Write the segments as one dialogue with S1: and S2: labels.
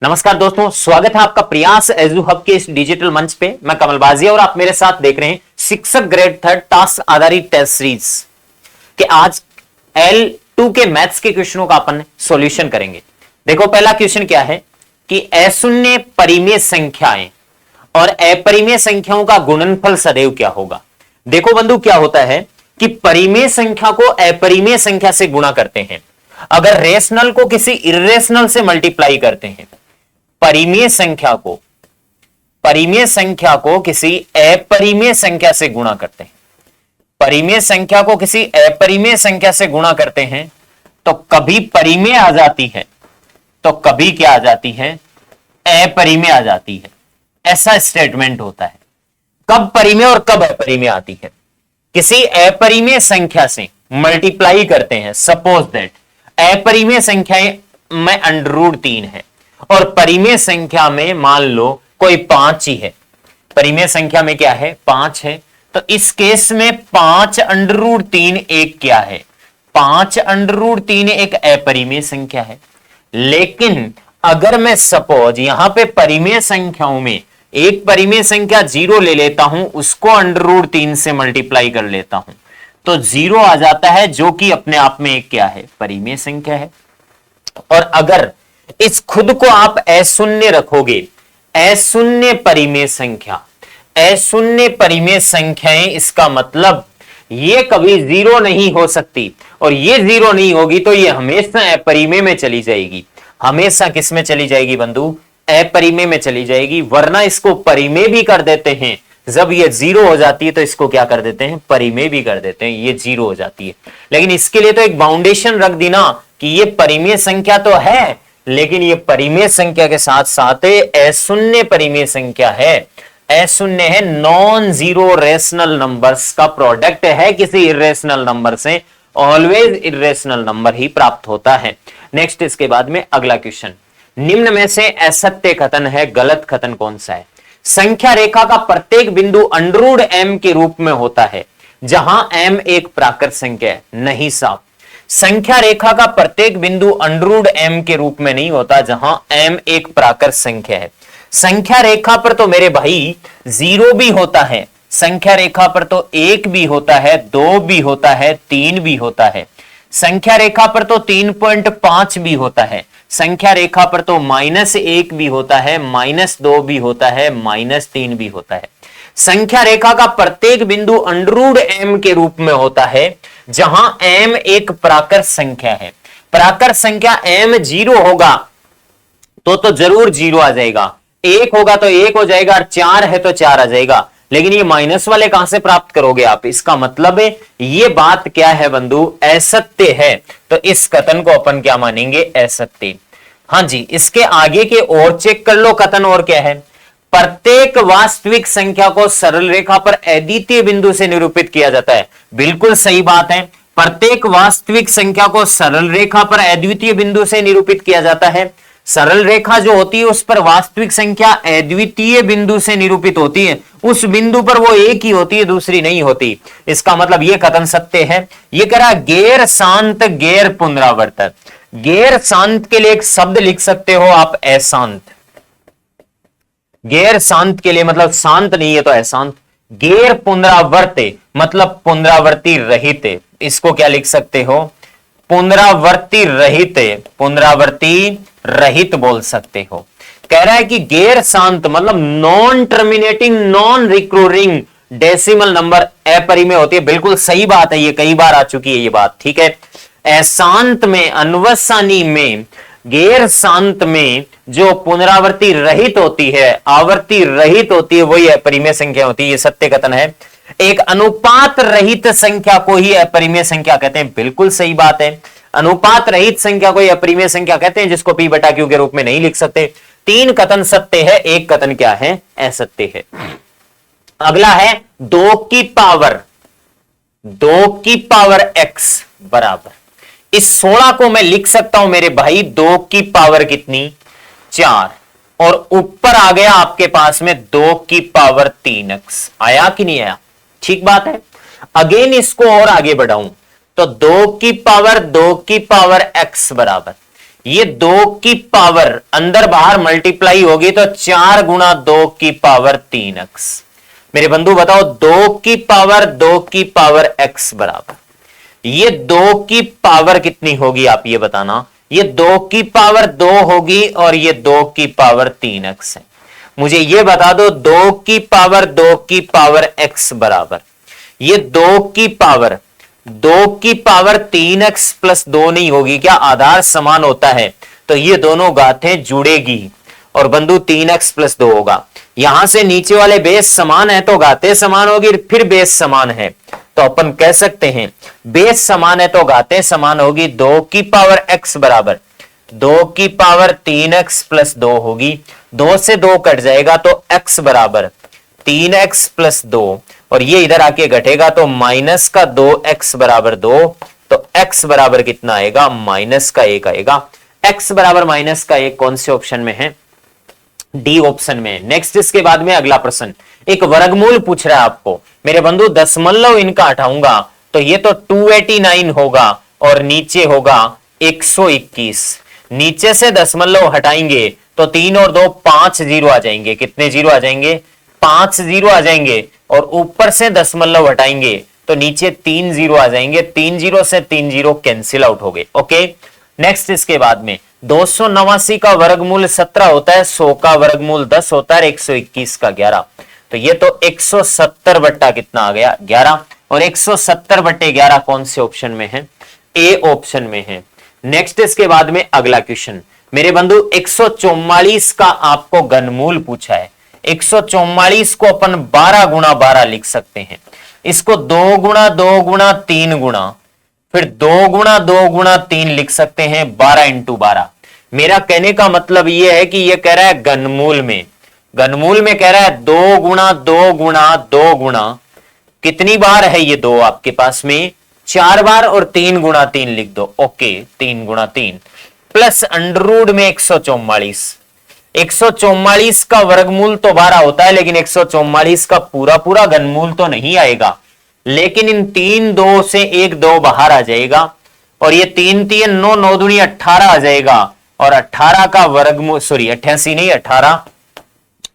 S1: नमस्कार दोस्तों, स्वागत है आपका प्रयास एजू हब के इस डिजिटल मंच पे। मैं कमल बाजिया और आप मेरे साथ देख रहे हैं शिक्षक ग्रेड थर्ड टास्क आधारित टेस्ट सीरीज के आज L2 के मैथ्स के क्वेश्चनों का अपन सॉल्यूशन करेंगे। देखो, पहला क्वेश्चन क्या है कि अशून्य परिमेय संख्याएं और अपरिमेय संख्याओं का गुणनफल सदैव क्या होगा। देखो बंधु, क्या होता है कि परिमेय संख्या को अपरिमेय संख्या से गुणा करते हैं, अगर रेशनल को किसी इर्रेशनल से मल्टीप्लाई करते हैं, परिमेय संख्या को किसी अपरिमेय संख्या से गुणा करते हैं, परिमेय संख्या को किसी अपरिमेय संख्या से गुणा करते हैं तो कभी परिमेय आ जाती है तो कभी क्या आ जाती है, अपरिमेय आ जाती है। ऐसा स्टेटमेंट होता है। कब परिमेय और कब अपरिमेय आती है। किसी अपरिमेय संख्या से मल्टीप्लाई करते हैं, सपोज दैट अपरिमेय संख्याएं में √3 है और परिमेय संख्या में मान लो कोई 5 ही है। परिमेय संख्या में क्या है, 5 है। तो इस केस में 5√3 एक क्या है, 5√3 एक अपरिमेय संख्या है। लेकिन अगर मैं सपोज यहां पे परिमेय संख्याओं में एक परिमेय संख्या 0 ले लेता हूं, उसको √3 से मल्टीप्लाई कर लेता हूं तो 0 आ जाता है, जो कि अपने आप में एक क्या है, परिमेय संख्या है। और अगर इस खुद को आप अशून्य रखोगे, अशून्य परिमेय संख्याएं, इसका मतलब ये कभी 0 नहीं हो सकती और ये 0 नहीं होगी तो ये हमेशा अपरिमेय में चली जाएगी। हमेशा किस में चली जाएगी बंधु, अपरिमेय में चली जाएगी। वरना इसको परिमेय भी कर देते हैं, जब ये 0 हो जाती है तो इसको क्या कर देते हैं, परिमेय भी कर देते हैं, ये 0 हो जाती है। लेकिन इसके लिए तो एक बाउंडेशन रख दी ना कि ये परिमेय संख्या तो है, लेकिन ये परिमेय संख्या के साथ साथ अशून्य परिमेय संख्या है। अशून्य है, नॉन जीरो रेशनल नंबर्स का प्रोडक्ट है किसी इर्रेशनल नंबर से, ऑलवेज इर्रेशनल नंबर ही प्राप्त होता है। नेक्स्ट, इसके बाद में अगला क्वेश्चन, निम्न में से असत्य कथन है, गलत कथन कौन सा है। संख्या रेखा का प्रत्येक बिंदु √m के रूप में होता है जहां m एक प्राकृत संख्या है। नहीं साहब, संख्या रेखा का प्रत्येक बिंदु √m के रूप में नहीं होता जहां m एक प्राकृत संख्या है। संख्या रेखा पर तो मेरे भाई 0 भी होता है, संख्या रेखा पर तो 1 भी होता है, 2 भी होता है, 3 भी होता है। संख्या रेखा पर तो 3.5 भी होता है, संख्या रेखा पर तो -1 भी होता है, -2 भी होता है, -3 भी होता है। संख्या रेखा का प्रत्येक बिंदु √m के रूप में होता है जहां m एक प्राकृत संख्या है। प्राकृत संख्या m 0 होगा तो जरूर 0 आ जाएगा, 1 होगा तो 1 हो जाएगा, और 4 है तो 4 आ जाएगा। लेकिन ये माइनस वाले कहां से प्राप्त करोगे आप। इसका मतलब है ये बात क्या है बंधु, असत्य है। तो इस कथन को अपन क्या मानेंगे, असत्य। हाँ जी, इसके आगे के और चेक कर लो कथन। और क्या है, प्रत्येक वास्तविक संख्या को सरल रेखा पर अद्वितीय बिंदु से निरूपित किया जाता है। बिल्कुल सही बात है, प्रत्येक वास्तविक संख्या को सरल रेखा पर अद्वितीय बिंदु से निरूपित किया जाता है। सरल रेखा जो होती है उस पर वास्तविक संख्या अद्वितीय बिंदु से निरूपित होती है, उस बिंदु पर वो एक ही होती है, दूसरी नहीं होती। इसका मतलब ये कथन सत्य है। ये कह रहा गैर शांत गैर पुनरावर्तक। गैर शांत के लिए एक शब्द लिख सकते हो आप, अशांत। गैर शांत के लिए मतलब शांत नहीं है तो अशांत। गैर पुनरावर्त्य मतलब पुनरावृत्ति रहित, इसको क्या लिख सकते हो, पुनरावृत्ति रहित, पुनरावृत्ति रहित बोल सकते हो। कह रहा है कि गैर शांत मतलब non terminating non recurring decimal number अपरिमेय होती है। बिल्कुल सही बात है, ये कई बार आ चुकी है ये बात, ठीक है। अशांत में, अनवसानी में, गैर शांत में जो पुनरावृत्ति रहित होती है, आवर्ती रहित होती है, वही अपरिमेय संख्या होती है। ये सत्य कथन है। एक अनुपात रहित संख्या को ही अपरिमेय संख्या कहते हैं। बिल्कुल सही बात है, अनुपात रहित संख्या को ही अपरिमेय संख्या कहते हैं, जिसको P/Q के रूप में नहीं लिख सकते। 3 कथन सत्य है, 1 कथन क्या है, असत्य है। अगला है 2 की पावर x बराबर, इस 16 को मैं लिख सकता हूं मेरे भाई 2 की पावर कितनी, 4, और ऊपर आ गया आपके पास में 2 की पावर 3x। आया कि नहीं आया, ठीक बात है। अगेन इसको और आगे बढ़ाऊं तो 2 की पावर x बराबर, ये 2 की पावर अंदर बाहर मल्टीप्लाई होगी तो 4 गुणा 2 की पावर 3x। मेरे बंधु बताओ 2 की पावर x बराबर, ये 2 की पावर कितनी होगी आप ये बताना। ये 2 की पावर 2 होगी और ये 2 की पावर 3x है। मुझे ये बता दो 2 की पावर x बराबर, ये 2 की पावर 3x प्लस 2 नहीं होगी क्या? आधार समान होता है तो ये दोनों घातें जुड़ेगी और बंधु 3x प्लस 2 होगा। यहां से नीचे वाले बेस समान है तो घातें समान होगी, फिर बेस समान है तो अपन कह सकते हैं बेस समान है तो घातें समान होगी। 2 की पावर x बराबर 2 की पावर 3x प्लस 2 होगी। 2 से 2 कट जाएगा तो x बराबर 3x प्लस 2 और ये इधर आके घटेगा तो माइनस का 2x बराबर 2, तो x बराबर कितना आएगा? माइनस का 1 आएगा। x बराबर माइनस का 1 कौन से ऑप्शन में है? डी ऑप्शन में। नेक्स्ट इसके बाद में अगला प्रश्न, एक वर्गमूल पूछ रहा है आपको। मेरे बंधु दशमलव इनका हटाऊंगा तो ये तो 289 होगा और नीचे होगा 121। नीचे से दशमलव हटाएंगे तो 3 और 2 5 जीरो आ जाएंगे। कितने जीरो आ जाएंगे? 5 जीरो आ जाएंगे। और ऊपर से दशमलव हटाएंगे तो नीचे 3 जीरो आ जाएंगे। 3 जीरो से 3 जीरो कैंसिल आउट हो गए। ओके, नेक्स्ट इसके बाद में 289 का वर्गमूल 17 होता है, 100 का वर्गमूल 10 होता है, 121 का 11। तो ये तो 170 बट्टा कितना आ गया? 11। और 170 बट्टे 11 कौन से ऑप्शन में है? ए ऑप्शन में है। नेक्स्ट इसके बाद में अगला क्वेश्चन, मेरे बंधु 144 का आपको घनमूल पूछा है। 144 को अपन 12 गुणा 12 लिख सकते हैं। इसको 2 गुणा 2 गुणा 3 गुणा, फिर 2 गुणा 2 गुणा 3 लिख सकते हैं। 12 इंटू 12। मेरा कहने का मतलब यह है कि यह कह रहा है घनमूल में कह रहा है 2 गुणा 2 गुणा 2 गुणा, कितनी बार है ये 2 आपके पास में? 4 बार। और 3 गुणा 3 लिख दो। ओके, 3 गुणा 3 प्लस अंडर रूट में 144। 144 का वर्गमूल तो 12 होता है, लेकिन 144 का पूरा घनमूल तो नहीं आएगा। लेकिन इन 3 2 से 1 2 बाहर आ जाएगा और ये 3 3 9 9 दूनी 18 आ जाएगा। और 18 का वर्गमूल 88 नहीं 18,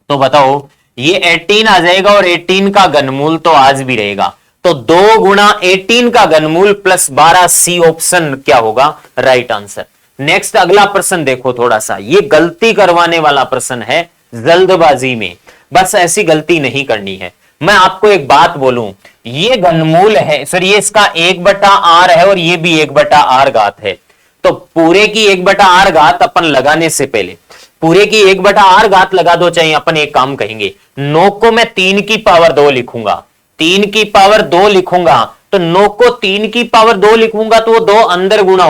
S1: तो बताओ ये 18 आ जाएगा और 18 का घनमूल तो आज भी रहेगा। तो 2 गुणा 18 का घनमूल प्लस 12, सी ऑप्शन क्या होगा? Right answer. नेक्स्ट अगला प्रश्न देखो, थोड़ा सा ये गलती करवाने वाला प्रश्न है जल्दबाजी में, बस ऐसी गलती नहीं करनी है। मैं आपको एक बात बोलूं, ये घनमूल है, ये इसका 1/r है और ये भी 1/r घात है। तो पूरे की 1/r घात अपन लगाने से पहले पूरे की 1/r घात लगा दो। चाहे अपन एक काम कहेंगे, 9 को मैं 3 की पावर 2 लिखूंगा। 3 की पावर 2 लिखूंगा तो 9 को 3 की पावर 2 लिखूंगा तो वो 2 अंदर गुणा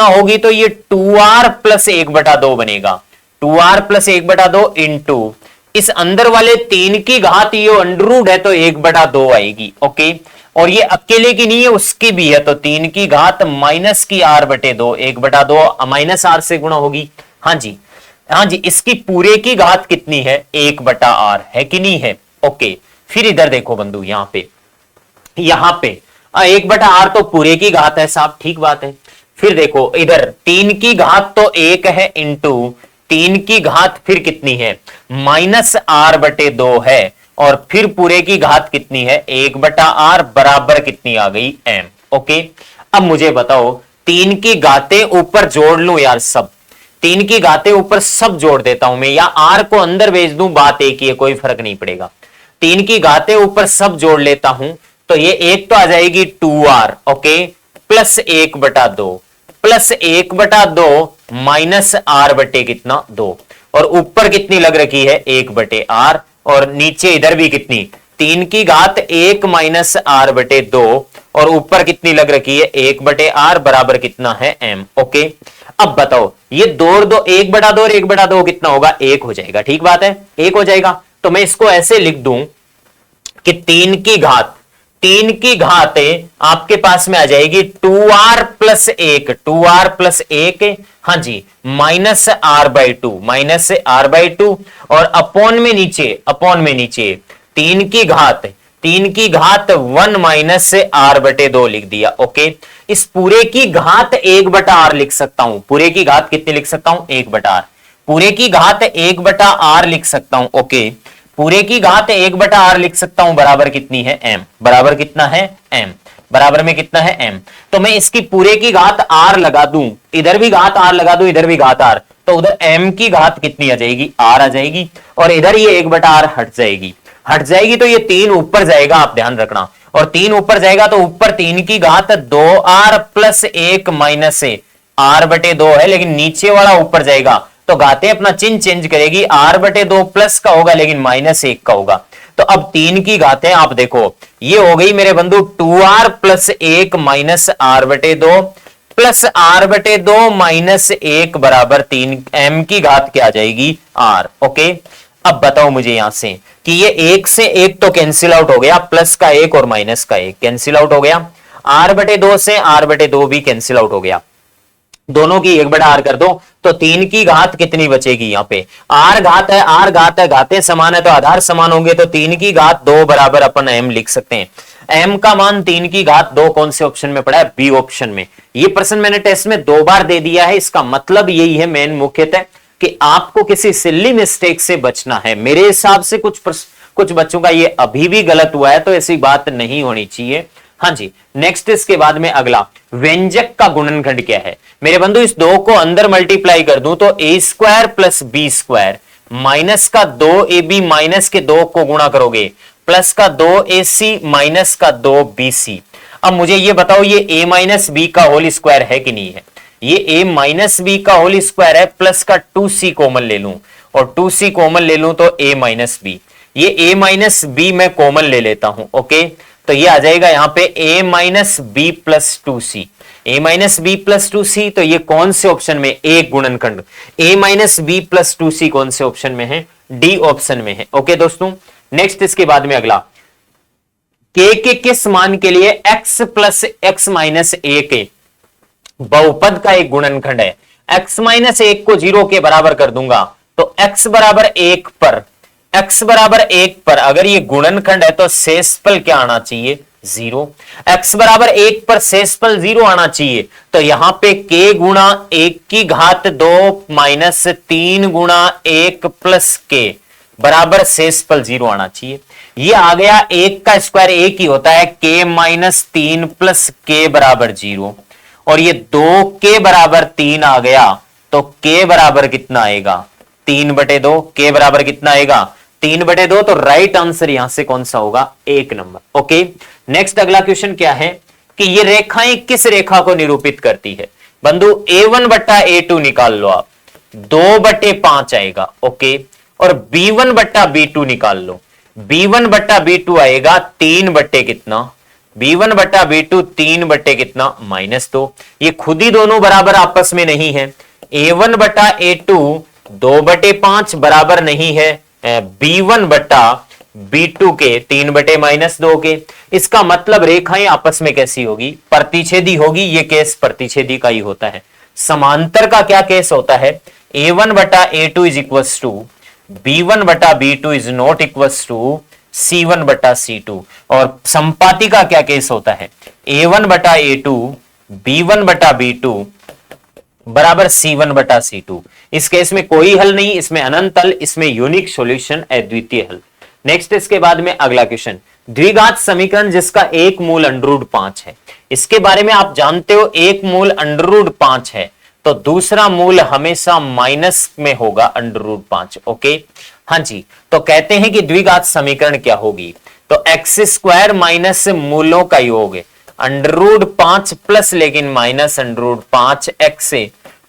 S1: होगी तो ये 2r प्लस 1/2 बनेगा। 2r प्लस 1/2 इंटू इस अंदर वाले 3 की घात ये अंडर रूट है तो 1/2 आएगी। ओके, और ये अकेले की नहीं है, उसकी भी है, तो 3 की घात माइनस की r/2, 1/2 माइनस r से गुणा होगी। हाँ जी, इसकी पूरे की घात कितनी है? 1/r है कि नहीं है? ओके, फिर इधर देखो बंधु, यहाँ पे 1/r तो पूरे की घात है साहब, ठीक बात है। फिर देखो इधर 3 की घात तो 1 है इंटू 3 की घात फिर कितनी है? माइनस r/2 है। और फिर पूरे की घात कितनी है? 1/r बराबर कितनी आ गई? m। ओके, अब मुझे बताओ 3 की घातें ऊपर जोड़ लूं यार, सब 3 की घातें ऊपर सब जोड़ देता हूं मैं, या r को अंदर भेज दूं, बात एक ही है, कोई फर्क नहीं पड़ेगा। 3 की घातें ऊपर सब जोड़ लेता हूं तो ये एक तो आ जाएगी 2r, okay, plus 1/2 plus 1/2 minus r बटे कितना? 2। और ऊपर कितनी लग रखी है? 1/r। और नीचे इधर भी कितनी? 3 की घात 1 माइनस r/2 और ऊपर कितनी लग रखी है? 1/r बराबर कितना है? m। ओके, अब बताओ ये 2 और 2 1/2 और 1/2 कितना होगा? 1 हो जाएगा। ठीक बात है, 1 हो जाएगा। तो मैं इसको ऐसे लिख दूं कि 3 की घात आपके पास में आ जाएगी 2r प्लस 1, 2r प्लस 1, हाँ जी, माइनस r/2 और अपोन में नीचे 3 की घात 3 की घात 1 माइनस r बटे 2 लिख दिया। ओके, इस पूरे की घात 1 बटा r लिख सकता हूं। पूरे की घात कितनी लिख सकता हूं? 1 बटा r। पूरे की घात 1 बटा r लिख सकता हूं। ओके, पूरे की घात 1 बटा r लिख सकता हूं, बराबर कितनी है? m। बराबर कितना है? m। बराबर में कितना है? m। तो मैं इसकी पूरे की घात r लगा दूं, इधर भी घात r लगा दूं, इधर भी घात r, तो उधर m की घात कितनी आ जाएगी? r आ जाएगी। और इधर ये 1 बटा r हट जाएगी। हट जाएगी तो ये 3 ऊपर जाएगा, आप ध्यान रखना। और 3 ऊपर जाएगा तो ऊपर 3 की घात 2r प्लस 1 माइनस r बटे 2 है, लेकिन नीचे वाला ऊपर जाएगा तो घातें अपना चिन्ह चेंज करेगी, r बटे 2 प्लस का होगा लेकिन माइनस 1 का होगा। तो अब 3 की घातें आप देखो, ये हो गई मेरे बंधु 2r प्लस 1 माइनस r बटे 2 प्लस r बटे 2 माइनस 1 बराबर 3। m की घात क्या आ जाएगी? r। ओके, अब बताओ मुझे यहां से कि ये 1 से 1 तो कैंसिल आउट हो गया, प्लस का 1 और माइनस का 1 कैंसिल आउट हो गया, r बटे 2 से r बटे 2 भी कैंसिल आउट हो गया, दोनों की 1 बटा r कर दो तो 3 की घात कितनी बचेगी? यहां पे r घात है, r घात है, घातें समान है तो आधार समान होंगे, तो 3 की घात 2 बराबर अपन m लिख सकते हैं। m का मान 3 की घात 2 कौन से ऑप्शन में पड़ा है? बी ऑप्शन में। ये प्रश्न मैंने टेस्ट में 2 बार दे दिया है, इसका मतलब यही है मेन मुख्यतः कि आपको किसी सिली मिस्टेक से बचना है। मेरे हिसाब से कुछ बच्चों का ये अभी भी गलत हुआ है, तो ऐसी बात नहीं होनी चाहिए। हाँ जी, नेक्स्ट इसके बाद में अगला, व्यंजक का गुणनखंड क्या है? मेरे बंधु इस 2 को अंदर मल्टीप्लाई कर दूं तो a square plus B square minus का 2ab माइनस के 2 को गुणा करोगे प्लस का 2ac माइनस का 2bc। अब मुझे ये बताओ, ये a माइनस बी का होल स्क्वायर है कि नहीं है? ये a माइनस बी का होल स्क्वायर है, प्लस का 2c कॉमन ले लूं और 2c कॉमन ले लूं तो a माइनस बी, ये a माइनस बी मैं कॉमन ले लेता हूं। ओके, तो ये आ जाएगा यहां पे a minus B plus 2c, a minus B plus 2c, तो ये कौन से ऑप्शन में? एक गुणनखंड a minus B plus 2c कौन से ऑप्शन में है? डी ऑप्शन में है। ओके दोस्तों, नेक्स्ट इसके बाद में अगला, k के किस मान के लिए x प्लस एक्स माइनस ए के बहुपद का एक गुणनखंड है? x माइनस 1 को 0 के बराबर कर दूंगा तो x बराबर 1 पर, x बराबर 1 पर अगर ये गुणनखंड है तो शेषफल क्या आना चाहिए? 0। x बराबर 1 पर शेषफल 0 आना चाहिए, तो यहां पे k गुणा 1 की घात 2 माइनस 3 गुणा 1 प्लस k बराबर शेषफल 0 आना चाहिए। ये आ गया, 1 का स्क्वायर 1 ही होता है, k माइनस 3 प्लस k बराबर 0, और ये 2k बराबर 3 आ गया तो k बराबर कितना आएगा? 3 बटे 2। k बराबर कितना आएगा? 3 बटे 2। तो राइट आंसर यहां से कौन सा होगा? 1 नंबर। ओके, नेक्स्ट अगला क्वेश्चन क्या है कि ये रेखाएं किस रेखा को निरूपित करती है? बंधु a1 बट्टा a2 निकाल लो आप, 2 बटे 5 आएगा। ओके, और b1 बट्टा b2 निकाल लो, b1 बट्टा b2 आएगा 3 बट्टे कितना? b1 बट्टा b2 3 बट्टे कितना? -2। ये खुद ही दोनों बराबर आपस में नहीं है। a1 बट्टा a2 2 बटे 5 बराबर नहीं है b1 बट्टा b2 के 3 बटे -2 के। इसका मतलब रेखाएं आपस में कैसी होगी? प्रतिच्छेदी होगी। ये केस प्रतिच्छेदी का ही होता है। समांतर का क्या केस होता है? a1 बटा a2 is equals to b1 बटा b2 is not equals to c1 बटा c2। और संपाती का क्या केस होता है? a1 बटा a2 b1 बटा b2 बराबर c1 बटा c2। इस केस में कोई हल नहीं, इसमें अनंत हल, इसमें यूनिक सॉल्यूशन, अद्वितीय हल। नेक्स्ट इसके बाद में अगला क्वेश्चन, द्विघात समीकरण जिसका एक मूल √5 है। इसके बारे में आप जानते हो, एक मूल √5 है तो दूसरा मूल हमेशा माइनस में होगा √5। ओके, हाँ जी, तो कहते हैं कि द्विघात समीकरण क्या होगी? तो एक्स स्क्वायर माइनस मूलों का योग √5 प्लस लेकिन माइनस √5 एक्स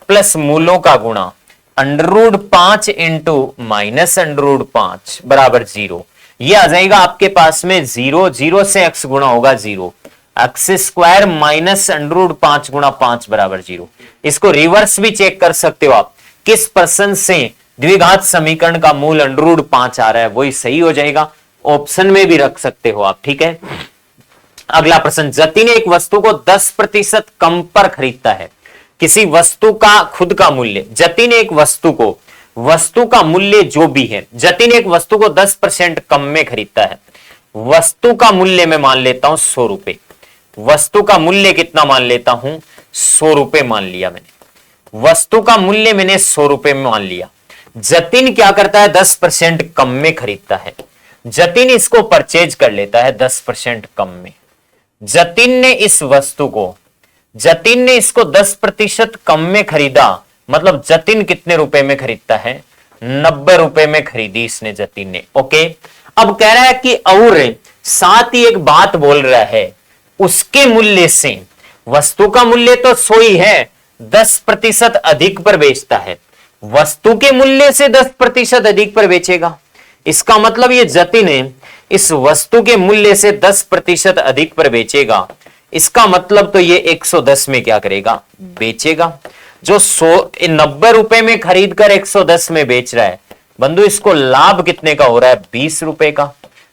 S1: प्लस मूलों का गुणा √5 इंटू माइनस √5 बराबर 0। ये आ जाएगा आपके पास में 0, 0 से x गुणा होगा 0, एक्स स्क्वायर माइनस √5 गुणा 5 बराबर 0। इसको रिवर्स भी चेक कर सकते हो आप, किस प्रश्न से द्विघात समीकरण का मूल √5 आ रहा है वही सही हो जाएगा। ऑप्शन में भी रख सकते हो आप, ठीक है। अगला प्रश्न, जतिन एक वस्तु को 10% कम पर खरीदता है। किसी वस्तु का खुद का मूल्य, जतिन एक वस्तु का मूल्य जो भी है, जतिन एक वस्तु को 10% कम में खरीदता है। वस्तु का मूल्य मैं मान लेता हूं 100 रुपए। वस्तु का मूल्य कितना मान लेता हूं? 100 रुपए मान लिया मैंने। वस्तु का मूल्य मैंने 100 रुपए में मान लिया। जतिन क्या करता है? 10% कम में खरीदता है। जतिन इसको परचेज कर लेता है 10% कम में। जतिन ने इसको 10% कम में खरीदा, मतलब जतिन कितने रुपए में खरीदता है? 90 रुपए में खरीदी इसने जतिन ने। ओके, अब कह रहा है कि और साथ ही एक बात बोल रहा है, उसके मूल्य से, वस्तु का मूल्य तो 100 ही है, 10% अधिक पर बेचता है। वस्तु के मूल्य से 10% अधिक पर बेचेगा, इसका मतलब ये जतिन इस वस्तु के मूल्य से 10% अधिक पर बेचेगा। इसका मतलब तो ये 110 में क्या करेगा? बेचेगा। जो 90 रुपए में खरीद कर 110 में बेच रहा है बंधु, इसको लाभ कितने का हो रहा है? 20 रुपए का।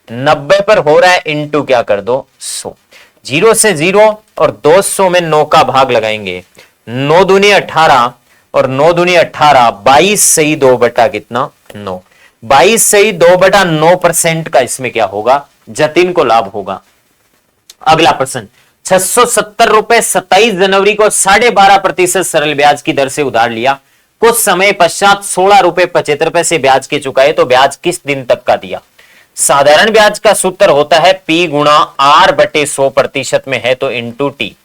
S1: 90 पर हो रहा है इंटू क्या कर दो? 100। 0 से 0 और 200 में 9 का भाग लगाएंगे। 9 दूनी 18 और 9 दूनी 18, 22 सही 2 बटा कितना? 9। 22 सही 2/9% का इसमें क्या होगा? जतिन को लाभ होगा। अगला प्रश्न, 670 रुपए 27 जनवरी को 12.5% सरल ब्याज की दर से उधार लिया। कुछ समय पश्चात 16 रुपए 75 पैसे ब्याज के चुकाए तो ब्याज किस दिन तक का दिया? साधारण ब्याज का सूत्र होता है P गुणा R बटे 100% में है तो इंटू टी।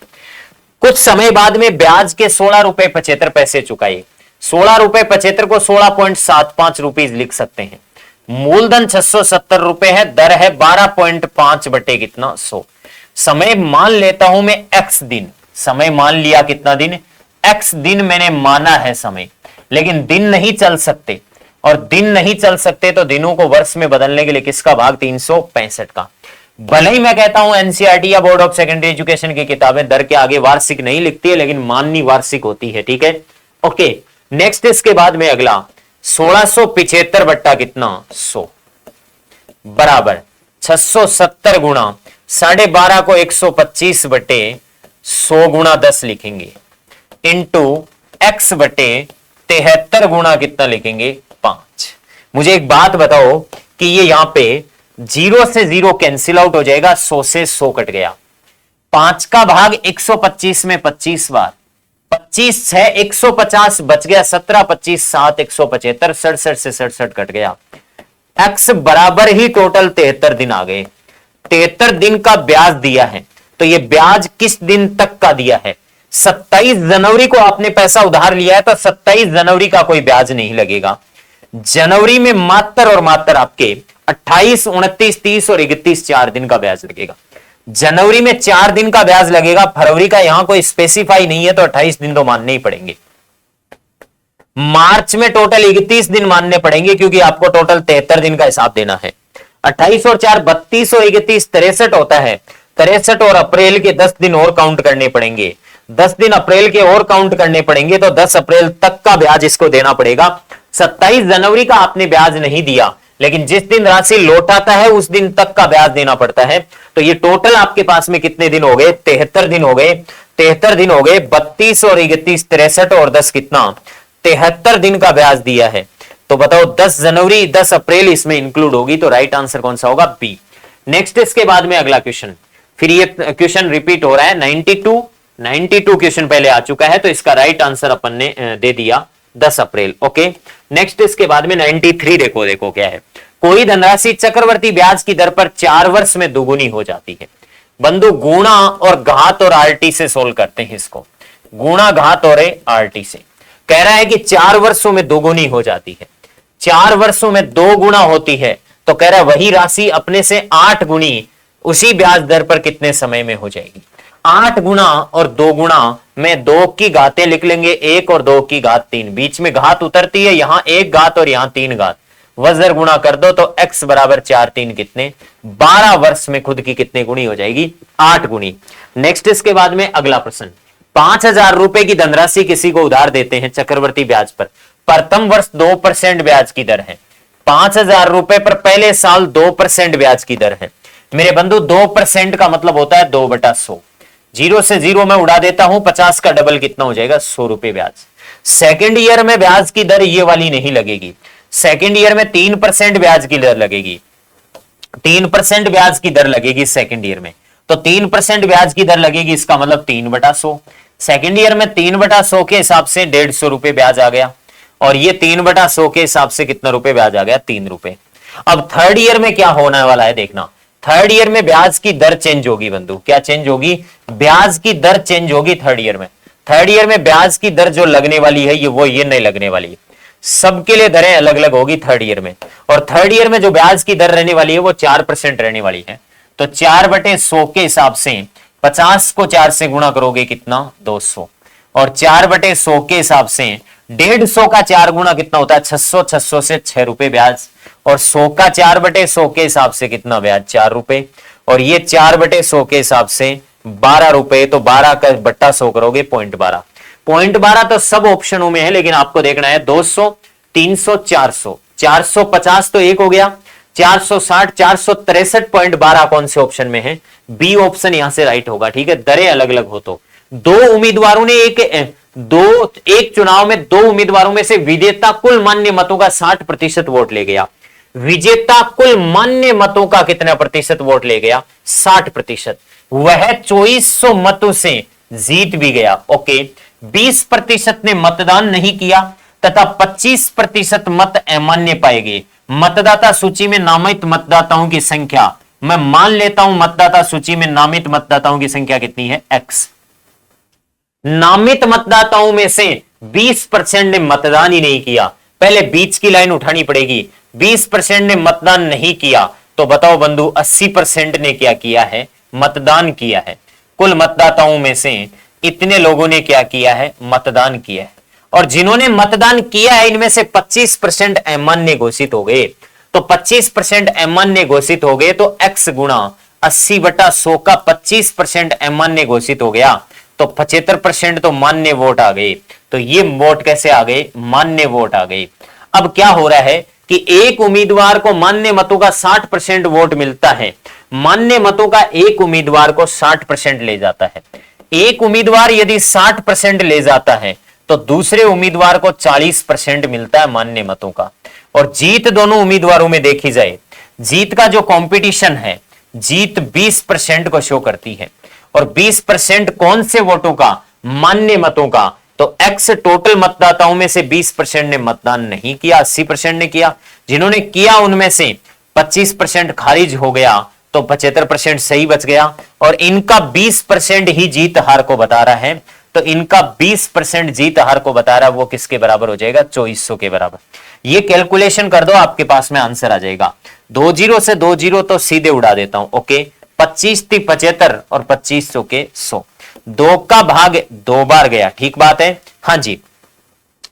S1: कुछ समय बाद में ब्याज के 16 रुपए 75 पैसे चुकाए। 16 रुपए 75 को 16.75 रुपीज लिख सकते हैं। मूलधन 670 रुपए है, दर है 12.5 बटे कितना? 100। समय मान लेता हूं मैं x दिन। समय मान लिया कितना दिन? x दिन मैंने माना है समय, लेकिन दिन नहीं चल सकते, और दिन नहीं चल सकते तो दिनों को वर्ष में बदलने के लिए किसका भाग? 365 का। भले ही मैं कहता हूं एनसीईआरटी या बोर्ड ऑफ सेकेंडरी एजुकेशन की किताबें दर के आगे वार्षिक नहीं लिखती है, लेकिन माननी वार्षिक होती है। ठीक है, ओके। नेक्स्ट इसके बाद में अगला 1675 बट्टा कितना? 100 बराबर 670 गुणा 12.5 को 125 बटे 100 गुणा 10 लिखेंगे, इंटू x बटे 73 गुणा कितना लिखेंगे? 5। मुझे एक बात बताओ कि ये यहां पे 0 से 0 कैंसिल आउट हो जाएगा, 100 से 100 कट गया। 5 का भाग 125 में 25 बार, 25 6 150 बच गया, 17 25 7 175, 67 से 67 कट गया। x बराबर ही टोटल 73 दिन आ गए। 73 दिन का ब्याज दिया है, तो ये ब्याज किस दिन तक का दिया है? 27 जनवरी को आपने पैसा उधार लिया है तो 27 जनवरी का कोई ब्याज नहीं लगेगा। जनवरी में मात्र और मात्र आपके 28 29 30 और 31 4 दिन का ब्याज लगेगा। जनवरी में 4 दिन का ब्याज लगेगा, फरवरी का यहां कोई स्पेसिफाई नहीं है तो 28 दिन तो मानने ही पड़ेंगे। मार्च में टोटल 31 दिन मानने पड़ेंगे क्योंकि आपको टोटल 73 दिन का हिसाब देना है। 28 और 4 32 और 31 63 होता है। 63 और अप्रैल के 10 दिन और काउंट करने पड़ेंगे। 10 दिन अप्रैल के और काउंट करने पड़ेंगे तो 10 अप्रैल तक का ब्याज इसको देना पड़ेगा। 27 जनवरी का आपने ब्याज नहीं दिया, लेकिन जिस दिन राशि लौटाता है उस दिन तक का ब्याज देना पड़ता है। तो ये टोटल आपके पास में कितने दिन हो गए? 73 दिन हो गए। 73 दिन हो गए, 32 और 31 63 और 10 कितना? 73 दिन का ब्याज दिया है। तो बताओ 10 जनवरी 10 अप्रैल इसमें इंक्लूड होगी, तो राइट आंसर कौन सा होगा? बी। नेक्स्ट इसके बाद में अगला क्वेश्चन, फिर ये क्वेश्चन रिपीट हो रहा है। 92 क्वेश्चन पहले आ चुका है, तो इसका राइट आंसर अपन ने दे दिया 10 अप्रैल। ओके, नेक्स्ट इसके बाद में 93 देखो क्या है। कोई धनराशि चक्रवर्ती ब्याज की दर पर 4 वर्ष में दोगुनी हो जाती है। बंधु गुणा और घात और आरटी से सोल्व करते हैं इसको। गुणा घात और आरटी से कह रहा है कि 4 वर्षों में दोगुनी हो जाती है। 4 वर्षों में 2 गुना होती है, तो कह रहा है वही राशि अपने से 8 गुनी उसी ब्याज दर पर कितने समय में हो जाएगी? 8 गुना और 2 गुना में 2 की घातें लिख लेंगे, 1 और 2 की घात 3, बीच में घात उतरती है, यहां 1 घात और यहां 3 घात, वजर गुणा कर दो तो x बराबर 4 3 कितने? 12 वर्ष में खुद की कितने गुणी हो जाएगी? 8 गुणी। नेक्स्ट इसके बाद में अगला प्रश्न, 5000 रुपए की धनराशि किसी को उधार देते हैं चक्रवर्ती ब्याज पर। प्रथम वर्ष 2% ब्याज की दर है। 5000 रुपए पर पहले साल 2% ब्याज की दर है। मेरे बंधु 2% का मतलब होता है 2/100। 0 से 0 में उड़ा देता हूं, 50 का डबल कितना हो जाएगा? 100 रुपए ब्याज। सेकेंड ईयर में ब्याज की दर ये वाली नहीं लगेगी। सेकेंड ईयर में 3% ब्याज की दर लगेगी। 3% ब्याज की दर लगेगी सेकेंड ईयर में, तो 3% ब्याज की दर लगेगी, इसका मतलब 3/100। सेकेंड ईयर में 3/100 के हिसाब से 150 रुपए ब्याज आ गया, और ये 3/100 के हिसाब से कितना रुपए ब्याज आ गया, 3 रुपए। अब थर्ड ईयर में क्या होने वाला है देखना, थर्ड ईयर में ब्याज की दर चेंज होगी बंधु, क्या चेंज होगी, ब्याज की दर चेंज होगी थर्ड ईयर में। थर्ड ईयर में ब्याज की दर जो लगने वाली है ये नहीं लगने वाली है, सबके लिए दरें अलग अलग होगी थर्ड ईयर में। और थर्ड ईयर में जो ब्याज की दर रहने वाली है वो 4% रहने वाली है। तो 4/100 के हिसाब से 50 को 4 से गुणा करोगे कितना, 200, और 4/100 के हिसाब से 150 का 4 गुणा कितना होता है, 600, 600 से 6 रुपए ब्याज, और 100 का 4/100 के हिसाब से कितना ब्याज, 4 रुपए, और ये 4/100 के हिसाब से 12 रुपए, तो 12 का बट्टा 100 करोगे 0.12। 0.12 तो सब ऑप्शनों में है, लेकिन आपको देखना है 200, 300, 400, 450 तो एक हो गया, 460, 463.12 कौन से ऑप्शन में है, बी ऑप्शन यहां से राइट होगा। ठीक है, दरें अलग अलग हो तो दो उम्मीदवारों ने एक चुनाव में 2 उम्मीदवारों में से विजेता कुल मान्य मतों का 60% वोट ले गया। विजेता कुल मान्य मतों का कितना प्रतिशत वोट ले गया, 60%। वह 2400 मतों से जीत भी गया। ओके, 20% ने मतदान नहीं किया तथा 25% मत अमान्य पाए गए। मतदाता सूची में नामित मतदाताओं की संख्या, मैं मान लेता हूं मतदाता सूची में नामित मतदाताओं की संख्या कितनी है, x। नामित मतदाताओं में से 20% ने मतदान ही नहीं किया, पहले बीच की लाइन उठानी पड़ेगी। 20% ने मतदान नहीं किया, तो बताओ बंधु 80% ने क्या किया है, मतदान किया है। कुल मतदाताओं में से इतने लोगों ने क्या किया है, मतदान किया है। और जिन्होंने मतदान किया है इनमें से 25% अमान्य घोषित हो गए। तो 25% अमान्य घोषित हो गए, तो x गुणा 80/100 का 25% अमान्य घोषित हो गया, तो 75% तो मान्य वोट आ गए। तो ये वोट कैसे आ गए, मान्य वोट आ गए। अब क्या हो रहा है कि एक उम्मीदवार को मान्य मतों का 60% वोट मिलता है, मान्य मतों का एक उम्मीदवार को 60% ले जाता है। एक उम्मीदवार यदि 60% ले जाता है तो दूसरे उम्मीदवार को 40% मिलता है मान्य मतों का। और जीत दोनों उम्मीदवारों में देखी जाए, जीत का जो कंपटीशन है, जीत 20% को शो करती है, और 20% कौन से वोटों का, मान्य मतों का। तो x टोटल मतदाताओं में से 20% ने मतदान नहीं किया, 80% ने किया। जिन्होंने किया उनमें से 25% खारिज हो गया, तो 75% सही बच गया। और इनका 20% ही जीत हार को बता रहा है, तो इनका 20% जीत हार को बता रहा है, वो किसके बराबर हो जाएगा, 2400 के बराबर। ये कैलकुलेशन कर दो, आपके पास में आंसर आ जाएगा। 2 0 से 2 0 तो सीधे उड़ा देता हूं। ओके, 25 3 75 और 2500 के 100। 2 का भाग 2 बार गया, ठीक बात है, हाँ जी।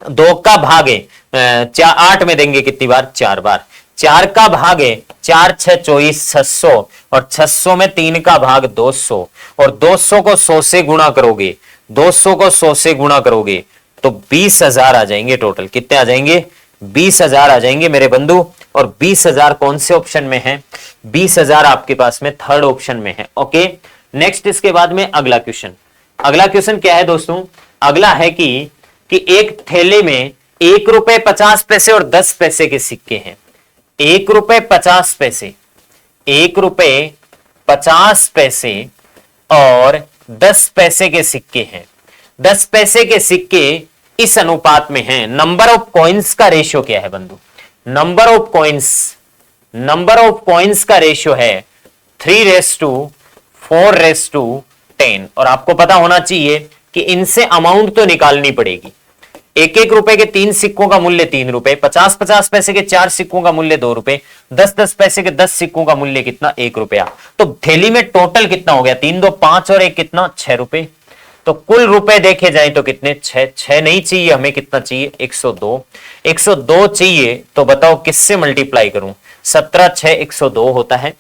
S1: 2 का भाग 8 में देंगे कितनी बार, 4 बार। 4 का भाग 4 6 24, 600, और 600 में 3 का भाग 200, और 200 को 100 से गुणा करोगे, 200 को 100 से गुणा करोगे तो 20,000 आ जाएंगे। टोटल कितने आ जाएंगे, 20,000 आ जाएंगे मेरे बंधु। और 20,000 कौन से ऑप्शन में है, 20,000 आपके पास में थर्ड ऑप्शन में है। ओके, नेक्स्ट इसके बाद में अगला क्वेश्चन। अगला क्वेश्चन क्या है दोस्तों, अगला है कि एक थैले में 1 रुपए 50 पैसे और 10 पैसे के सिक्के हैं। 1 रुपए 50 पैसे, 1 रुपए 50 पैसे और 10 पैसे के सिक्के हैं। 10 पैसे के सिक्के इस अनुपात में हैं। नंबर ऑफ कॉइन्स का रेशियो क्या है बंधु, नंबर ऑफ कॉइन्स का रेशियो है 3:4:10। और आपको पता होना चाहिए कि इनसे अमाउंट तो निकालनी पड़ेगी। 1-1 रुपए के 3 सिक्कों का मूल्य 3 रुपए, 50-50 पैसे के 4 सिक्कों का मूल्य 2 रुपए, 10-10 पैसे के 10 सिक्कों का मूल्य कितना, 1 रुपया। तो थैली में टोटल कितना हो गया, 3 2 5 और 1 कितना, 6 रुपए। तो कुल रुपए देखे जाए तो कितने, 6 नहीं चाहिए हमें, कितना चाहिए, 102। 102 चाहिए, तो बताओ किससे मल्टीप्लाई करूं, 17 6 102 होता है,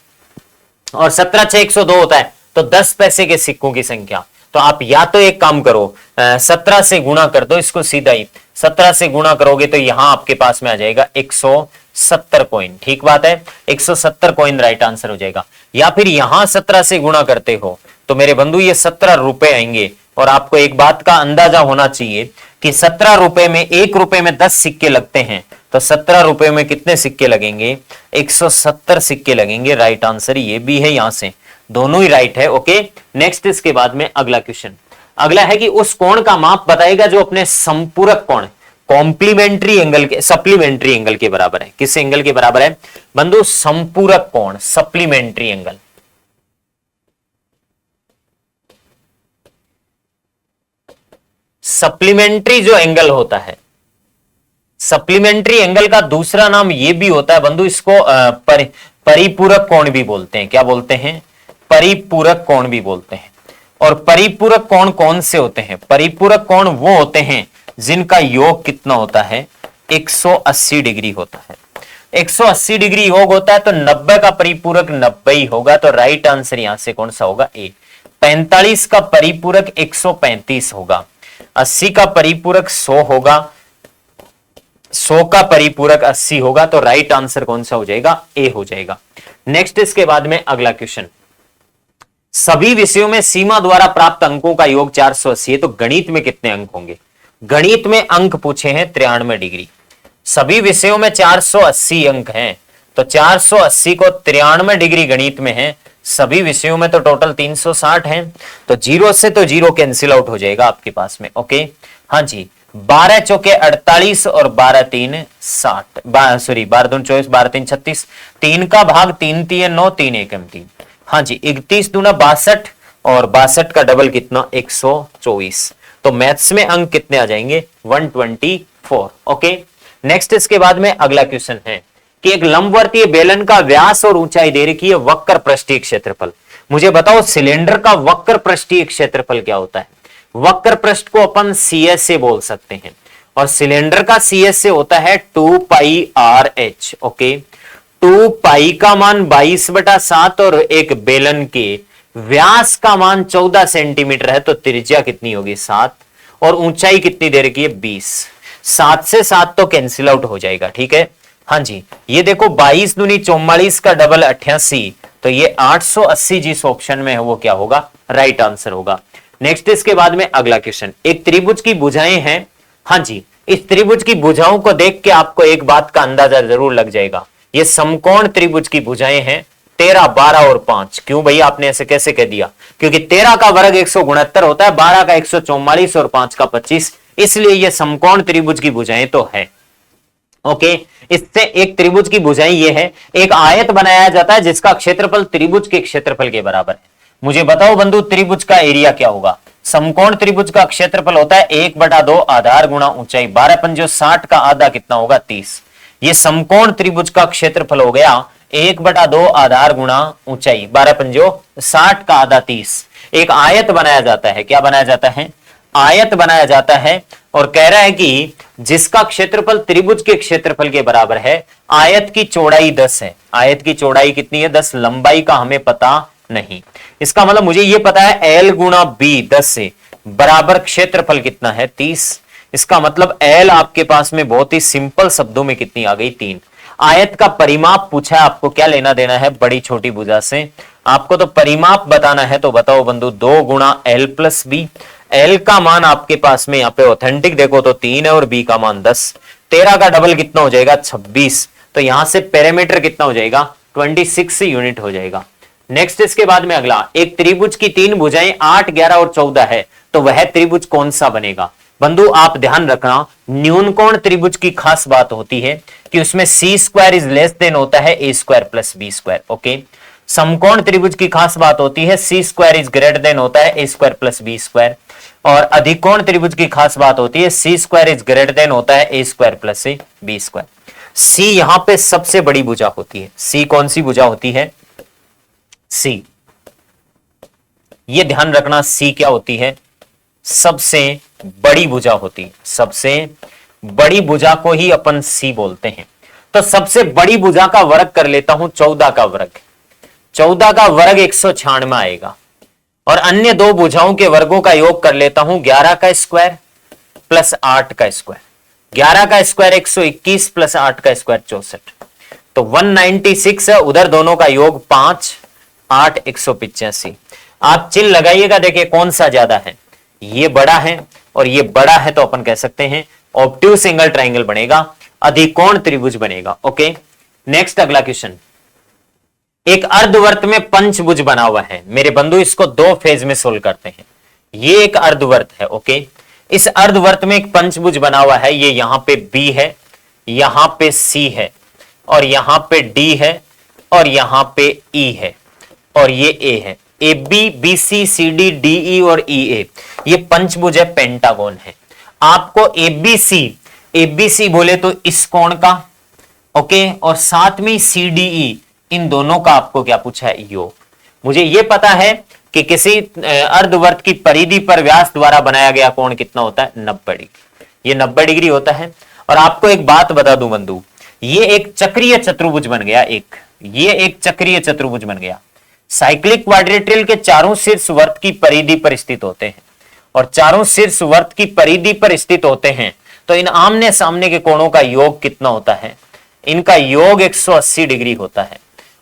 S1: और 17 6 102 होता है तो 10 पैसे के सिक्कों की संख्या। तो आप या तो एक काम करो, 17 से गुणा कर दो इसको सीधा ही, 17 से गुणा करोगे तो यहां आपके पास में आ जाएगा 170 कॉइन। ठीक बात है, 170 कॉइन राइट आंसर हो जाएगा। या फिर यहां 17 से गुणा करते हो तो मेरे बंधु ये 17 रुपए आएंगे। और आपको एक बात का अंदाजा होना चाहिए कि 17 रुपए में 1 रुपए में 10 सिक्के लगते हैं, तो 17 रुपए में कितने सिक्के लगेंगे? 170 सिक्के लगेंगे। राइट आंसर ये भी है, यहां से दोनों ही राइट है। ओके, नेक्स्ट इसके बाद में अगला क्वेश्चन, अगला है कि उस कोण का माप बताएगा जो अपने संपूरक कोण कॉम्प्लीमेंट्री एंगल के सप्लीमेंट्री एंगल के बराबर है। किस एंगल के बराबर है बंधु? संपूरक कोण, सप्लीमेंट्री एंगल। सप्लीमेंट्री जो एंगल होता है, सप्लीमेंट्री एंगल का दूसरा नाम यह भी होता है बंधु, इसको परिपूरक कोण भी बोलते हैं। क्या बोलते हैं? परिपूरक कोण भी बोलते हैं। और परिपूरक कोण कौन से होते हैं? परिपूरक कोण वो होते हैं जिनका योग कितना होता है? 180 डिग्री होता है। 180 डिग्री योग होता है तो 90 का परिपूरक 90 ही होगा। तो राइट आंसर यहां से कौन सा होगा? ए। 45 का परिपूरक 135 होगा। 80 का परिपूरक 100 होगा। 100 का परिपूरक 80 होगा। तो राइट आंसर कौन सा हो जाएगा? ए हो जाएगा। नेक्स्ट इसके बाद में अगला क्वेश्चन, सभी विषयों में सीमा द्वारा प्राप्त अंकों का योग 480 है, तो गणित में कितने अंक होंगे? गणित में अंक पूछे हैं 93 डिग्री। सभी विषयों में 480 अंक हैं, तो 480 को 93 डिग्री गणित में है। सभी विषयों में तो टोटल 360 हैं, तो जीरो से तो जीरो कैंसिल आउट हो जाएगा आपके पास में। ओके, हाँ जी, 12 चौके 48 और 12 3 60, सॉरी 12 दूनी 24, 12 3 36, 3 का भाग 3 3 9, 3 1 3। हाँ जी, 31 दूना 62 और 62 का डबल कितना? 124। तो मैथ्स में अंक कितने आ जाएंगे? 124। ओके, नेक्स्ट इसके बाद में अगला क्वेश्चन है कि एक लंबवर्तीय बेलन का व्यास और ऊंचाई दे रखी है, वक्र पृष्ठीय क्षेत्रफल। मुझे बताओ सिलेंडर का वक्र पृष्ठीय क्षेत्रफल क्या होता है? वक्र पृष्ठ को अपन CS से बोल सकते हैं और सिलेंडर का CS से होता है 2 पाई RH। ओके, 2 पाई का मान 22/7 और एक बेलन के व्यास का मान 14 सेंटीमीटर है, तो त्रिज्या कितनी होगी? 7, और ऊंचाई कितनी दे रखी है? 20। 7 से 7 तो कैंसिल आउट हो जाएगा। ठीक है, हाँ जी, ये देखो 22 दूनी 44 का डबल 88, तो ये 880 जिस ऑप्शन में है वो क्या होगा? राइट आंसर होगा। नेक्स्ट इसके बाद में अगला क्वेश्चन, एक त्रिभुज की भुजाएं हैं। हाँ जी, इस त्रिभुज की भुजाओं को देख के आपको एक बात का अंदाजा जरूर लग जाएगा, ये समकोण त्रिभुज की भुजाएं हैं 13, 12 और 5। क्यों भैया आपने ऐसे कैसे कह दिया? क्योंकि 13 का वर्ग 169 होता है, 12 का 144 और 5 का 25, इसलिए ये समकोण त्रिभुज की भुजाएं तो है। ओके, इससे एक त्रिभुज की भुजाएं ये है, एक आयत बनाया जाता है जिसका क्षेत्रफल त्रिभुज के क्षेत्रफल के बराबर है। मुझे बताओ बंधु त्रिभुज का एरिया क्या होगा? समकोण त्रिभुज का क्षेत्रफल होता है 1/2 आधार गुणा ऊंचाई। 12 पंजो 60 का आधा कितना होगा? 30। ये समकोण त्रिभुज का क्षेत्रफल हो गया 1/2 आधार गुणा ऊंचाई, 12 पंजो 60 का आधा 30। एक आयत बनाया जाता है। क्या बनाया जाता है? आयत बनाया जाता है, और कह रहा है कि जिसका क्षेत्रफल त्रिभुज के क्षेत्रफल के बराबर है। आयत की चौड़ाई 10 है। आयत की चौड़ाई कितनी है? 10। लंबाई का हमें पता नहीं। इसका मतलब मुझे यह पता है L गुणा B 10 से बराबर क्षेत्रफल कितना है? 30। इसका मतलब L आपके पास में बहुत ही सिंपल शब्दों में कितनी आ गई? 3। आयत का परिमाप पूछा है, आपको क्या लेना देना है बड़ी छोटी भुजा से? आपको तो परिमाप बताना है, तो बताओ बंधु 2 गुणा L प्लस B। L का मान आपके पास में यहाँ पे ऑथेंटिक देखो तो 3 है और B का मान 10। 13 का डबल कितना हो जाएगा? 26। तो यहां से पैरामीटर कितना हो जाएगा? 26 यूनिट हो जाएगा। नेक्स्ट इसके बाद में अगला, एक त्रिभुज की 3 भुजाएं 8, 11 और 14 है, तो वह त्रिभुज कौन सा बनेगा? बंधु आप ध्यान रखना, न्यून कोण त्रिभुज की खास बात होती है कि उसमें C² इज लेस देन होता है A² प्लस B²। ओके, समकोण त्रिभुज की खास बात होती है C² इज ग्रेटर देन होता है A² प्लस B², और अधिकोण त्रिभुज की खास बात होती है C² इज ग्रेटर देन होता है A² प्लस B²। C यहां पे सबसे बड़ी भुजा होती है। C कौन सी भुजा होती है? C, ये ध्यान रखना, C क्या होती है? सबसे बड़ी भुजा होती है। सबसे बड़ी भुजा को ही अपन C बोलते हैं। तो सबसे बड़ी भुजा का वर्ग कर लेता हूं 14 का वर्ग। 14 का वर्ग 196 आएगा, और अन्य दो भुजाओं के वर्गों का योग कर लेता हूं 11 का स्क्वायर प्लस 8 का स्क्वायर। 11 का स्क्वायर 121 प्लस 8 का स्क्वायर 64, तो 196 है। उधर दोनों का योग 5, 8 185। आप चिन्ह लगाइएगा, देखिए कौन सा ज्यादा है। ये बड़ा है और ये बड़ा है, तो अपन कह सकते हैं ऑब्ट्यूज एंगल ट्राइंगल बनेगा। अधिकोण त्रिभुज बनेगा। ओके, नेक्स्ट अगला क्वेश्चन, एक अर्धवर्त में पंचभुज बना हुआ है मेरे बंधु, इसको दो फेज में सोल्व करते हैं। ये एक अर्धवर्त है। ओके, इस अर्धवर्त में एक पंचभुज बना हुआ है, ये यहां पे बी है, यहां पे सी है, और यहां पे डी है, और यहां पे ई है, और ये ए है। A B, B C, C D, D E और ई ए, ये पंचभुज है, पेंटागोन है। आपको एबीसी बोले तो इस कोण का, ओके, और साथ में सी डी ई, इन दोनों का आपको क्या पूछा है, योग। मुझे यह पता है कि किसी अर्धवर्त की परिधि पर व्यास द्वारा बनाया गया कोण कितना होता है, 90 डिग्री। ये 90 डिग्री होता है। और आपको एक बात बता दूं बंधु, ये एक चक्रीय चतुर्भुज बन गया, ये एक चक्रीय चतुर्भुज बन गया। साइक्लिक क्वाड्रिलेटरल के चारों शीर्ष वर्त की परिधि पर स्थित होते हैं, और चारों शीर्ष वर्त की परिधि पर स्थित होते हैं, तो इन आमने सामने के कोणों का योग कितना होता है, इनका योग 180 डिग्री होता है,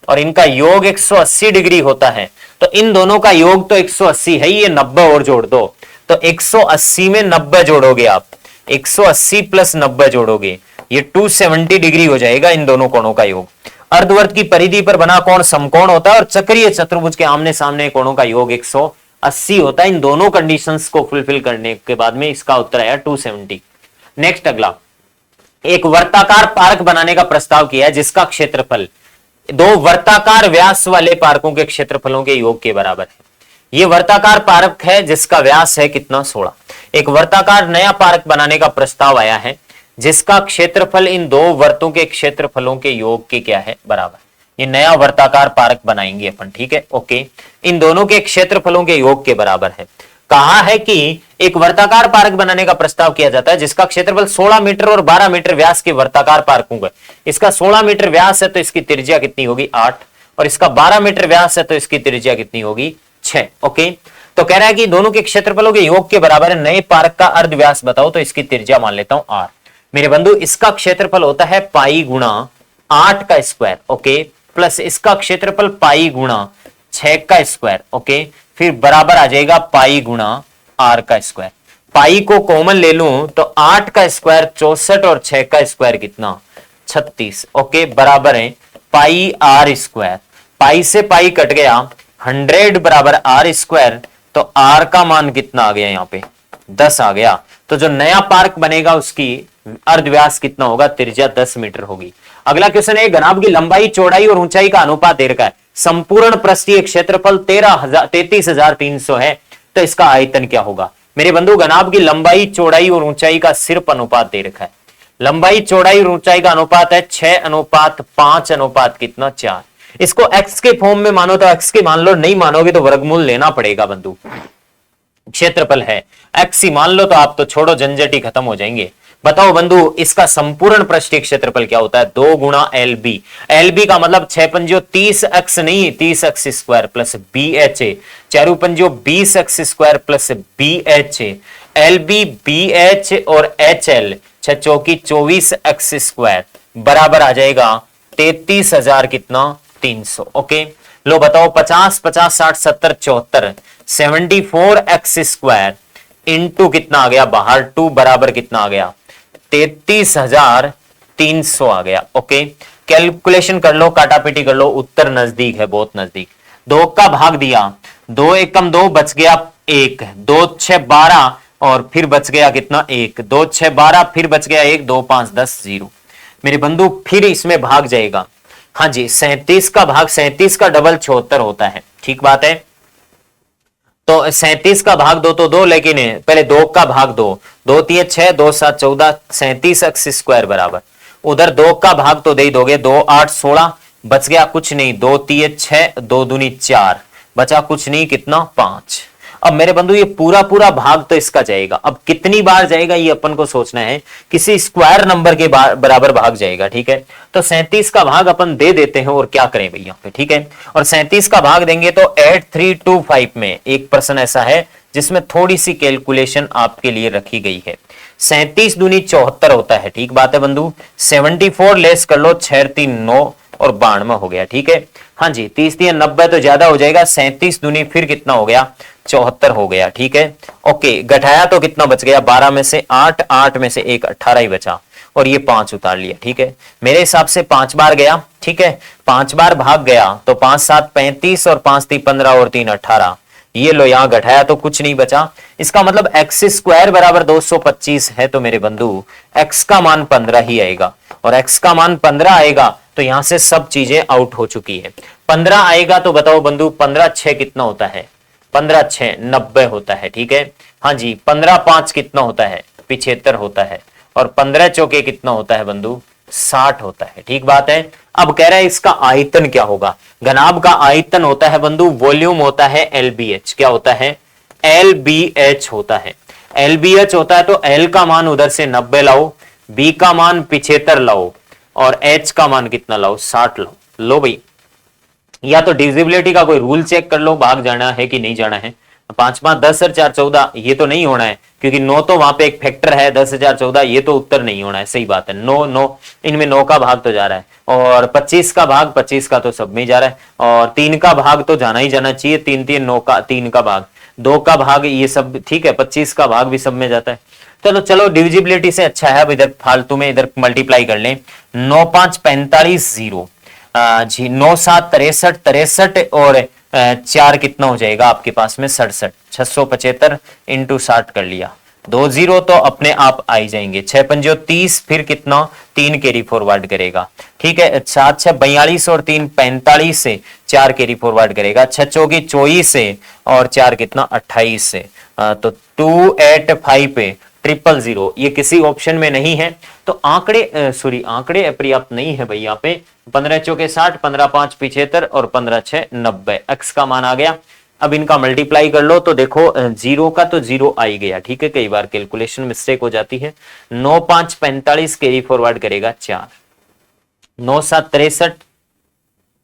S1: और इनका योग 180 डिग्री होता है। तो इन दोनों का योग तो 180 है, ये 90 और जोड़ दो, तो 180 में 90 जोड़ोगे आप, 180 प्लस 90 जोड़ोगे, ये 270 डिग्री हो जाएगा इन दोनों कोणों का योग। अर्धवर्त की परिधि पर बना कोण समकोण होता है, और चक्रीय चतुर्भुज के आमने सामने कोणों का योग 180 होता है। इन दोनों कंडीशंस को फुलफिल करने के बाद में इसका उत्तर आया 270। नेक्स्ट अगला, एक वर्ताकार पार्क बनाने का प्रस्ताव किया है, जिसका क्षेत्रफल दो वर्ताकार व्यास वाले पार्कों के क्षेत्रफलों के योग के बराबर है। यह वर्ताकार पार्क है जिसका व्यास है कितना, 16। एक वर्ताकार नया पार्क बनाने का प्रस्ताव आया है, जिसका क्षेत्रफल इन दो वर्तों के क्षेत्रफलों के योग के क्या है, बराबर। ये नया वर्ताकार पार्क बनाएंगे अपन, ठीक है। ओके, इन दोनों के क्षेत्रफलों के योग के बराबर है। कहा है कि एक वर्ताकार पार्क बनाने का प्रस्ताव किया जाता है, जिसका क्षेत्रफल 16 मीटर और 12 मीटर व्यास के वर्ताकार पार्कों का। इसका 16 मीटर व्यास है तो इसकी त्रिज्या कितनी होगी, 8, और इसका 12 मीटर व्यास है तो इसकी त्रिज्या कितनी होगी, 6। ओके, तो कह रहा है कि दोनों के क्षेत्रफलों के योग के बराबर है। नए पार्क का अर्ध व्यास बताओ, तो इसकी त्रिज्या मान लेता हूं r। मेरे बंधु, इसका क्षेत्रफल होता है पाई गुणा 8 का स्क्वायर, ओके, प्लस इसका क्षेत्रफल पाई गुणा 6 का स्क्वायर, ओके, फिर बराबर आ जाएगा पाई गुणा r का स्क्वायर। पाई को कॉमन ले लूं तो 8 का स्क्वायर 64 और 6 का स्क्वायर कितना, 36, ओके, बराबर है पाई r स्क्वायर। पाई से पाई कट गया, 100 बराबर r स्क्वायर, तो r का मान कितना आ गया, यहां पे 10 आ गया। तो जो नया पार्क बनेगा उसकी अर्धव्यास कितना होगा, त्रिज्या 10 मीटर होगी। अगला क्वेश्चन है, घनाभ की लंबाई, चौड़ाई और ऊंचाई का अनुपात दे रखा है। संपूर्ण पृष्ठीय क्षेत्रफल 33,300 है, तो इसका आयतन क्या होगा। मेरे बंधु, घनाभ की लंबाई, चौड़ाई और ऊंचाई का सिर्फ अनुपात दे रखा है। लंबाई, चौड़ाई और ऊंचाई का अनुपात है 6:5 अनुपात कितना, 4। इसको x के फॉर्म में मानो तो x के मान लो, नहीं मानोगे तो वर्गमूल लेना पड़ेगा बंधु। क्षेत्रफल है x ही मान लो, तो आप तो छोड़ो, झंझट ही खत्म हो जाएंगे। बताओ बंधु, इसका संपूर्ण पृष्ठीय क्षेत्रफल क्या होता है, 2 गुणा LB। LB का मतलब 6 पंजो 30x नहीं, 30x स्क्वायर प्लस BH, 4 पंजो 20x square plus BH। LB, BH और HL 6 चौकी 24x स्क्वायर बराबर आ जाएगा 33,000 कितना, 300। ओके, लो बताओ, 50, 50, 60, 70, 74, 74x स्क्वायर इंटू कितना आ गया बाहर, 2 बराबर कितना आ गया, 33,300 आ गया। ओके, कैलकुलेशन कर लो, काटापीटी कर लो, उत्तर नजदीक है, बहुत नजदीक। 2 का भाग दिया, 2 एकम 2, बच गया 1, 2 6 12, और फिर बच गया कितना, 1, 2 6 12, फिर बच गया 1, 2 5 10, 0। मेरे बंधु, फिर इसमें भाग जाएगा। हाँ जी, 37 का भाग 37 का डबल 76 होता है, ठीक बात है। तो 37 का भाग 2 तो 2, लेकिन पहले 2 का भाग 2, 2 3 6, 2 7 14, 37x स्क्वायर बराबर, उधर 2 का भाग तो दे ही दोगे, 2 8 16, बच गया कुछ नहीं, 2 3 6, 2 दूनी 4, बचा कुछ नहीं, कितना, 5। अब मेरे बंधु, ये पूरा पूरा भाग तो इसका जाएगा। अब कितनी बार जाएगा ये अपन को सोचना है, किसी स्क्वायर नंबर के बराबर भाग जाएगा, ठीक है। तो 37 का भाग अपन दे देते हैं, और क्या करें भैया पे, ठीक है। और 37 का भाग देंगे तो 8325 में एक प्रश्न ऐसा है जिसमें थोड़ी सी कैलकुलेशन आपके लिए रखी गई है। 37 दूनी 74 होता है, ठीक बात है बंधु। 74 लेस कर लो, 6 3 9 और 92 हो गया, ठीक है। हाँ जी, 30 3 90 तो ज्यादा हो जाएगा, 37 दूनी फिर कितना हो गया, 74 हो गया, ठीक है। ओके, घटाया तो कितना बच गया, 12 में से 8, 8 में से 1, 18 ही बचा। और ये 5 उतार लिया, ठीक है। मेरे हिसाब से 5 बार गया, ठीक है, 5 बार भाग गया तो 5 7 35 और 5 3 15 और 3 18। ये लो यहां घटाया तो कुछ नहीं बचा। इसका मतलब एक्स स्क्वायर बराबर 225 है, तो मेरे बंधु एक्स का मान 15 ही आएगा, और एक्स का मान 15 आएगा तो यहां से सब चीजें आउट हो चुकी है। 15 आएगा तो बताओ बंधु 15 6 कितना होता है? 15 6 90 होता है, ठीक है। हाँ जी, 15 5 कितना होता है? 75 होता है, और 15 चौके कितना होता है बंधु? 60 होता है, ठीक बात है। अब कह रहा है इसका आयतन क्या होगा? घनाभ का आयतन होता है बंधु, वॉल्यूम होता है LBH। क्या होता है? LBH होता है। LBH होता है तो L का मान उधर से 90 लाओ, B का मान 75 लाओ, और H का मान कितना लाओ? 60 लाओ। लो भाई, या तो डिविजिबिलिटी का कोई रूल चेक कर लो, भाग जाना है कि नहीं जाना है। 5 5 10 और 4 14, ये तो नहीं होना है क्योंकि 9 तो वहां पे एक फैक्टर है, 10 4 14, ये तो उत्तर नहीं होना है। सही बात है, 9 9 इनमें 9 का भाग तो जा रहा है, और 25 का भाग, 25 का तो सब में जा रहा है, और 3 का भाग तो जाना ही जाना चाहिए। 3 3 9 का, 3 का भाग, 2 का भाग, ये सब ठीक है। 25 का भाग भी सब में जाता है। चलो चलो, डिविजिबिलिटी से अच्छा है। अब इधर फालतू में इधर मल्टीप्लाई कर लें। 9 5 45 0 जी, 9 7 63 63, और 4 कितना हो जाएगा आपके पास में? 67। 675 इंटू 60 कर लिया, 2 0 तो अपने आप आ ही जाएंगे। 6 5 30, फिर कितना? 3 कैरी फॉरवर्ड करेगा, ठीक है। 7 6 42 और 3 45 से 4 कैरी फॉरवर्ड करेगा। 6 4 24 से, और 4 कितना? 28 से। तो 2 8 5 पे 000, ये किसी ऑप्शन में नहीं है, तो आंकड़े सॉरी आंकड़े अपर्याप्त नहीं है भाई। यहाँ पे 15 चौके 60, 15 5 75, और 15 6 90, एक्स का मान आ गया। अब इनका मल्टीप्लाई कर लो तो देखो, 0 का तो 0 आ ही गया, ठीक है। कई बार कैलकुलेशन मिस्टेक हो जाती है। 9 5 45 कैरी फॉरवर्ड करेगा 4, 9 7 63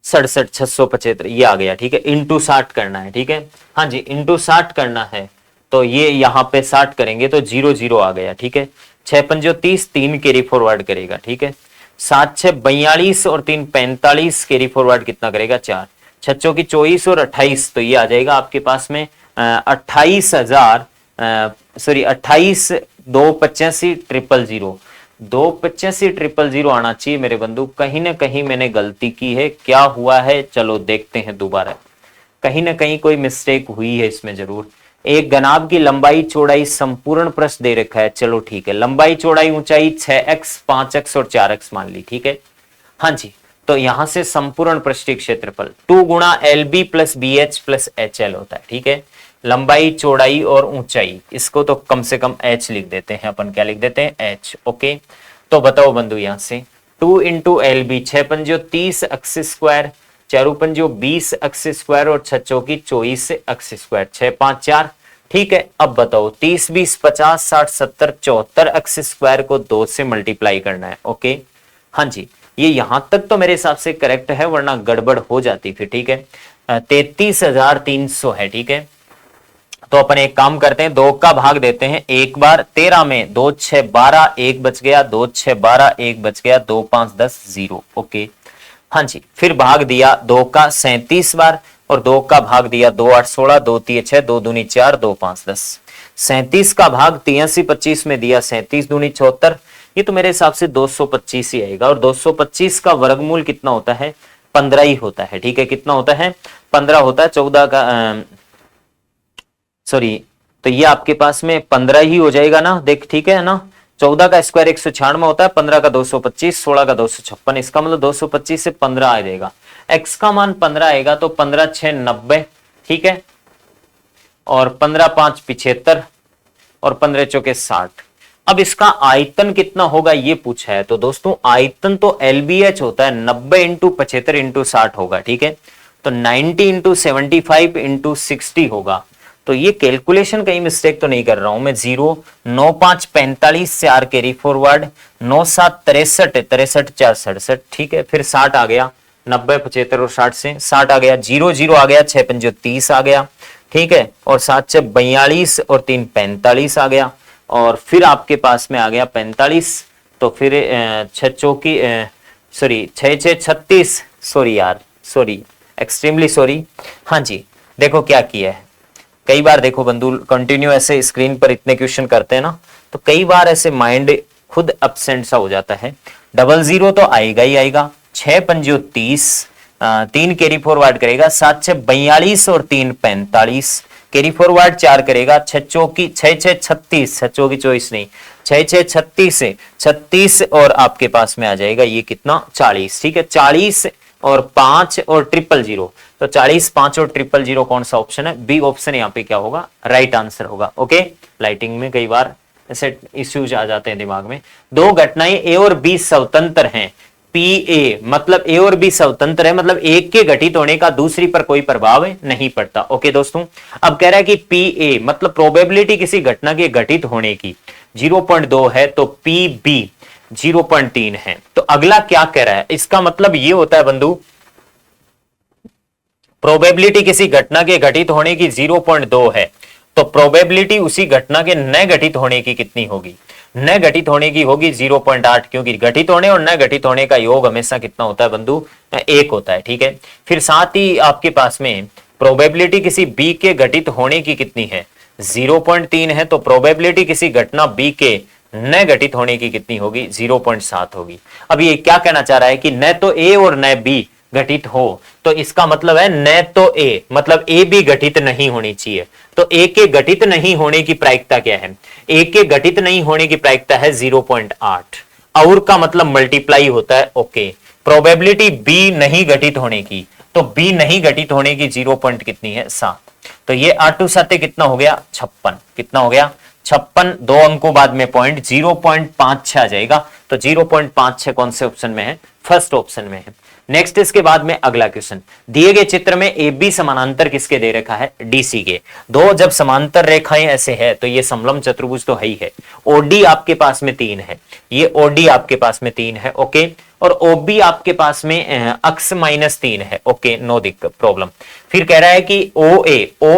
S1: 67 675, ये आ गया, ठीक है। इंटू 60 करना है, ठीक है। हाँ जी, इंटू 60 करना है, तो ये यहां पे 60 करेंगे तो 0 0 आ गया, ठीक है। 6 5 30, 3 कैरी फॉरवर्ड करेगा, ठीक है। 7 6 42 और 3 45, कैरी फॉरवर्ड कितना करेगा? 4। 6 4 24 और 28, तो ये आ जाएगा आपके पास में 28,000, सॉरी 28 2 85 000, 2 85 000 आना चाहिए मेरे बंधु। कहीं ना कहीं मैंने गलती की है, क्या हुआ है चलो देखते हैं दोबारा। कहीं ना कहीं कोई मिस्टेक हुई है इसमें जरूर। एक घनाभ की लंबाई चौड़ाई संपूर्ण पृष्ठ दे रखा है, चलो ठीक है। लंबाई चौड़ाई ऊंचाई 6x 5x और 4x मान ली, ठीक है। हाँ जी, तो यहां से संपूर्ण पृष्ठीय क्षेत्रफल 2 गुणा LB plus BH plus HL होता है, ठीक है। लंबाई चौड़ाई और ऊंचाई, इसको तो कम से कम H लिख देते हैं अपन। क्या लिख देते हैं? H, okay. तो बताओ बंधु, यहां से 2 into LB, 6 5 30 x square, 4 5 20 x square, और 6 4 24 एक्स स्क्वायर, 6 5 4, ठीक है। अब बताओ 30 20 50 60 70 74 एक्स स्क्वायर को 2 से मल्टीप्लाई करना है, ओके। हाँ जी, ये यहां तक तो मेरे हिसाब से करेक्ट है, वरना गड़बड़ हो जाती फिर, ठीक है। 33,300 है, ठीक है। तो अपन एक काम करते हैं, 2 का भाग देते हैं एक बार। 13 में 2 6 12, 1 बच गया, 2 6 12, 1 बच गया, 2 5 10 0, ओके। हाँ जी, फिर भाग दिया 2 का 37 बार, और 2 का भाग दिया 2 8 16, 2 3 6, 2 दूनी 4, 2 5 10। 37 का भाग 83 25 में दिया, 37 दूनी 74, ये तो मेरे हिसाब से 225 ही आएगा। और 225 का वर्गमूल कितना होता है? 15 ही होता है, ठीक है। कितना होता है? 15 होता है। 14 का सॉरी, तो ये आपके पास में 15 ही हो जाएगा ना, देख, ठीक है ना। 14 का स्क्वायर 196 होता है, 15 का 225, 16 का 256, इसका मतलब 225 से 15 आ जाएगा। x का मान 15 आएगा तो 15 6 90, ठीक है। और 15 5 75, और 15 चौके 60। अब इसका आयतन कितना होगा ये पूछा है, तो दोस्तों आयतन तो LBH होता है, 90 इंटू 75 इंटू 60 होगा, ठीक है। तो 90 इंटू 75 इंटू 60 होगा। तो ये कैलकुलेशन कहीं मिस्टेक तो नहीं कर रहा हूं मैं। 0 9 5 45 4 कैरी फॉरवर्ड, 9 7 63 63 4 67, ठीक है। फिर 60 आ गया, 90 75 और 60 से 60 आ गया, 0 0 आ गया, 6 5 30 आ गया, ठीक है। और 7 6 42 और 3 45 आ गया, और फिर आपके पास में आ गया 45। तो फिर 6 चौकी सॉरी 6 6 36, सॉरी यार, सॉरी, एक्सट्रीमली सॉरी। हाँ जी, देखो क्या किया है। कई बार देखो बंधु, कंटिन्यू ऐसे स्क्रीन पर इतने क्वेश्चन करते हैं ना, तो कई बार ऐसे माइंड खुद एब्सेंट सा हो जाता है। 00 तो आएगा ही आएगा, 6 पंजो 30, 3 कैरी फॉरवर्ड करेगा, 7 6 42 और 3 45, कैरी फॉरवर्ड 4 करेगा, 6 चौकी 6 6 36, 6 चौकी 24 नहीं, 6 6 36 है, 36 और आपके पास में आ जाएगा ये कितना 40। ठीक है, 40 और 5 और 000, तो 40 5 और 000 कौन सा ऑप्शन है? बी ऑप्शन यहाँ पे क्या होगा? राइट आंसर होगा। ओके, लाइटिंग में कई बार ऐसे इश्यूज आ जाते हैं दिमाग में। दो घटनाएं ए और बी स्वतंत्र हैं, पी ए मतलब ए और बी स्वतंत्र है, मतलब एक के घटित होने का दूसरी पर कोई प्रभाव नहीं पड़ता। ओके दोस्तों, अब कह रहा है कि पी ए मतलब प्रोबेबिलिटी किसी घटना के घटित होने की 0.2 है, तो पी बी 0.3 है। तो अगला क्या कह रहा है? इसका मतलब ये होता है बंधु, प्रोबेबिलिटी किसी घटना के घटित होने की 0.2 है, तो प्रोबेबिलिटी उसी घटना के न घटित होने की कितनी होगी? न घटित होने की होगी 0.8, क्योंकि घटित होने और न घटित होने का योग हमेशा कितना होता है बंधु? 1 होता है। ठीक है, फिर साथ ही आपके पास में प्रोबेबिलिटी किसी बी के घटित होने की कितनी है? 0.3 है, तो प्रोबेबिलिटी किसी घटना बी के न घटित होने की कितनी होगी? 0.7 होगी। अब ये क्या कहना चाह रहा है कि न तो ए और न बी घटित हो, तो इसका मतलब है न तो ए मतलब ए भी घटित नहीं होनी चाहिए। तो ए के घटित नहीं होने की प्रायिकता क्या है? ए के घटित नहीं होने की प्रायिकता है 0.8, और का मतलब मल्टीप्लाई होता है। ओके, प्रोबेबिलिटी बी नहीं घटित होने की, तो बी नहीं घटित होने की 0 पॉइंट कितनी है? 7। तो ये 8 2 7 कितना हो गया? 56। कितना हो गया? 56। 2 अंकों बाद में पॉइंट 0.56 आ जाएगा, तो 0.56 कौन से ऑप्शन में है? फर्स्ट ऑप्शन में है। नेक्स्ट इसके बाद में अगला क्वेश्चन, दिए गए चित्र में ए बी समानांतर किसके दे रखा है? डीसी के। दो जब समांतर रेखाएं ऐसे है तो ये समलंब चतुर्भुज तो है ही है। ओडी आपके पास में 3 है, ये ओडी आपके पास में 3 है। ओके, और ओबी आपके पास में अक्स -3 है। ओके, नो दिक्कत प्रॉब्लम। फिर कह रहा है कि ओ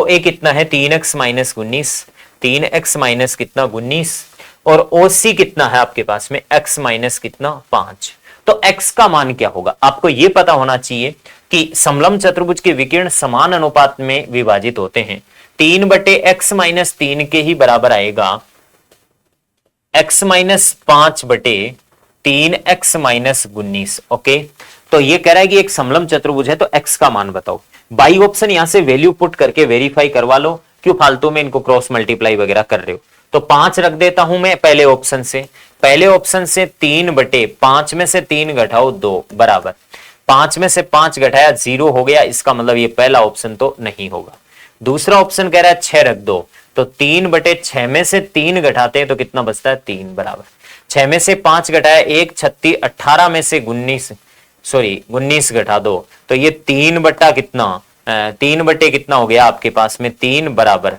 S1: ए कितना है? 3x - 19, 3x माइनस कितना? 19, और ओसी कितना है आपके पास में? x माइनस कितना? 5। तो x का मान क्या होगा? आपको यह पता होना चाहिए कि समलंब चतुर्भुज के विकिरण समान अनुपात में विभाजित होते हैं। 3/x - 3 के ही बराबर आएगा x - 5/3x - 19। ओके, तो ये कह रहा है कि एक समलंब चतुर्भुज है, तो x का मान बताओ। बाई ऑप्शन यहां से वैल्यू पुट करके वेरीफाई करवा लो, क्यों फालतू में इनको क्रॉस मल्टीप्लाई वगैरह कर रहे हो। तो 5 रख देता हूं मैं पहले ऑप्शन से। पहले ऑप्शन से 3/5 में से 3 घटाओ 2 बराबर 5 में से 5 घटाया 0 हो गया। इसका मतलब ये पहला ऑप्शन तो नहीं होगा। दूसरा ऑप्शन कह रहा है 6 रख दो, तो 3/6 में से 3 घटाते हैं तो कितना बचता है? 3 बराबर 6 में से 5 घटाया 1 36, 18 में से 19 घटा दो, तो ये 3 बटा कितना? 3 बटे कितना हो गया आपके पास में? 3 बराबर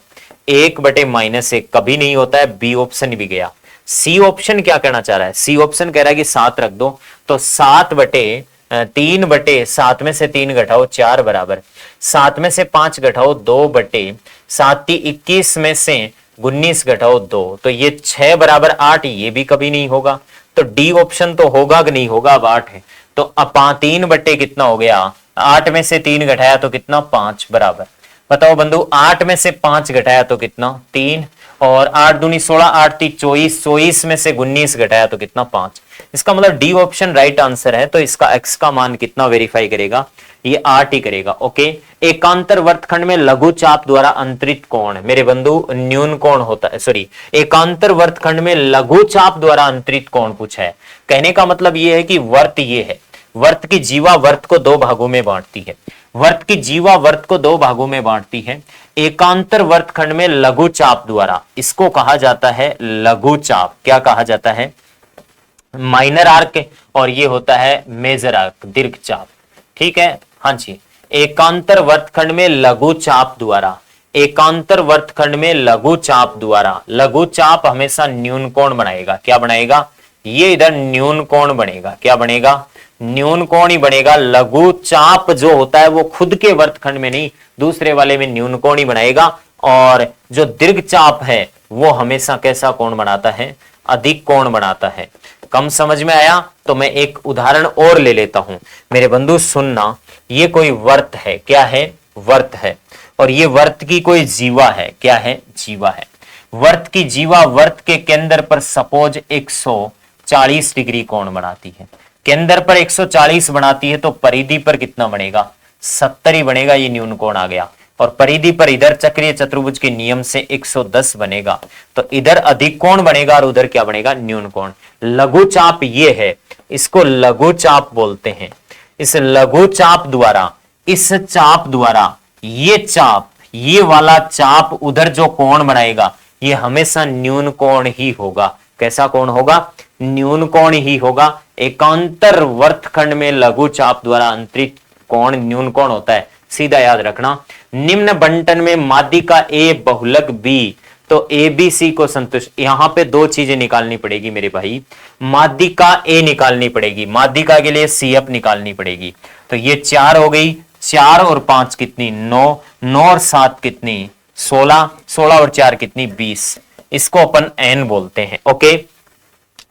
S1: 1/-1 कभी नहीं होता है। बी ऑप्शन भी गया। सी ऑप्शन क्या कहना चाह रहा है? सी ऑप्शन कह रहा है कि 7 रख दो, तो 3/7 में से 3 घटाओ 4 बराबर 7 में से 5 घटाओ 2/7 21 में से 19 घटाओ 2, तो ये 6 बराबर 8। ये भी कभी नहीं होगा, तो डी ऑप्शन तो होगा कि नहीं होगा? अब 8 है, तो अब 3 बटे कितना हो गया? 8 में से 3 घटाया तो कितना? 5 बराबर। बताओ बंधु, 8 में से 5 घटाया तो कितना? 3, और 8 दूनी 16, 8 3 24, 24 में से 19 घटाया तो कितना? 5। इसका मतलब डी ऑप्शन राइट आंसर है। तो इसका x का मान कितना वेरीफाई करेगा? ये 8 ही करेगा। ओके, एकांतर वर्तखंड में लघु चाप द्वारा अंतरित कोण मेरे बंधु न्यून कोण होता है। सॉरी, एकांतर वर्तखंड में लघु चाप द्वारा अंतरित कोण पूछा है। कहने का मतलब ये है कि वर्त ये है, वर्त की जीवा वर्त को 2 भागों में बांटती है। वर्त की जीवा वर्त को 2 भागों में बांटती है। एकांतर वर्तखंड में लघु चाप द्वारा, इसको कहा जाता है लघु चाप। क्या कहा जाता है? माइनर आर्क, और ये होता है मेजर आर्क, दीर्घ चाप। ठीक है, हाँ जी। एकांतर वर्तखंड में लघु चाप द्वारा, एकांतर वर्तखंड में लघु चाप द्वारा, लघु चाप हमेशा न्यून कोण बनाएगा। क्या बनाएगा? ये इधर न्यून कोण बनेगा। क्या बनेगा? न्यून कोण ही बनेगा। लघु चाप जो होता है वो खुद के वर्तखंड में नहीं, दूसरे वाले में न्यून कोण ही बनाएगा। और जो दीर्घ चाप है वो हमेशा कैसा कोण बनाता है? अधिक कोण बनाता है। कम समझ में आया तो मैं एक उदाहरण और ले लेता हूं। मेरे बंधु सुनना, ये कोई वर्त है। क्या है? वर्त है। और ये वर्त की कोई जीवा है। क्या है? जीवा है। वर्त की जीवा वर्त के केंद्र पर सपोज 100 140 डिग्री कोण बनाती है। केंद्र पर 140 बनाती है तो परिधि पर कितना बनेगा? 70 ही बनेगा। ये न्यून कोण आ गया। और परिधि पर इधर चक्रीय चतुर्भुज के नियम से 110 बनेगा, तो इधर अधिक कोण बनेगा और उधर क्या बनेगा? न्यून कोण। लघु चाप ये है, इसको लघु चाप बोलते हैं। इस लघु चाप द्वारा, इस चाप द्वारा ये चाप, ये वाला चाप उधर जो कोण बनाएगा ये हमेशा न्यून कोण ही होगा। कैसा कोण होगा? न्यून कोण ही होगा। एकांतर वर्तखंड में लघु चाप द्वारा अंतरित कोण न्यून कोण होता है, सीधा याद रखना। निम्न बंटन में माध्यिका ए बहुलक बी, तो ए बी सी को संतुष्ट, यहां पे दो चीजें निकालनी पड़ेगी मेरे भाई। माध्यिका ए निकालनी पड़ेगी, माध्यिका के लिए सी एफ निकालनी पड़ेगी। तो ये 4 हो गई, 4 और 5 कितनी? 9, 9 और 7 कितनी? 16, 16 और 4 कितनी? 20। इसको अपन एन बोलते हैं। ओके,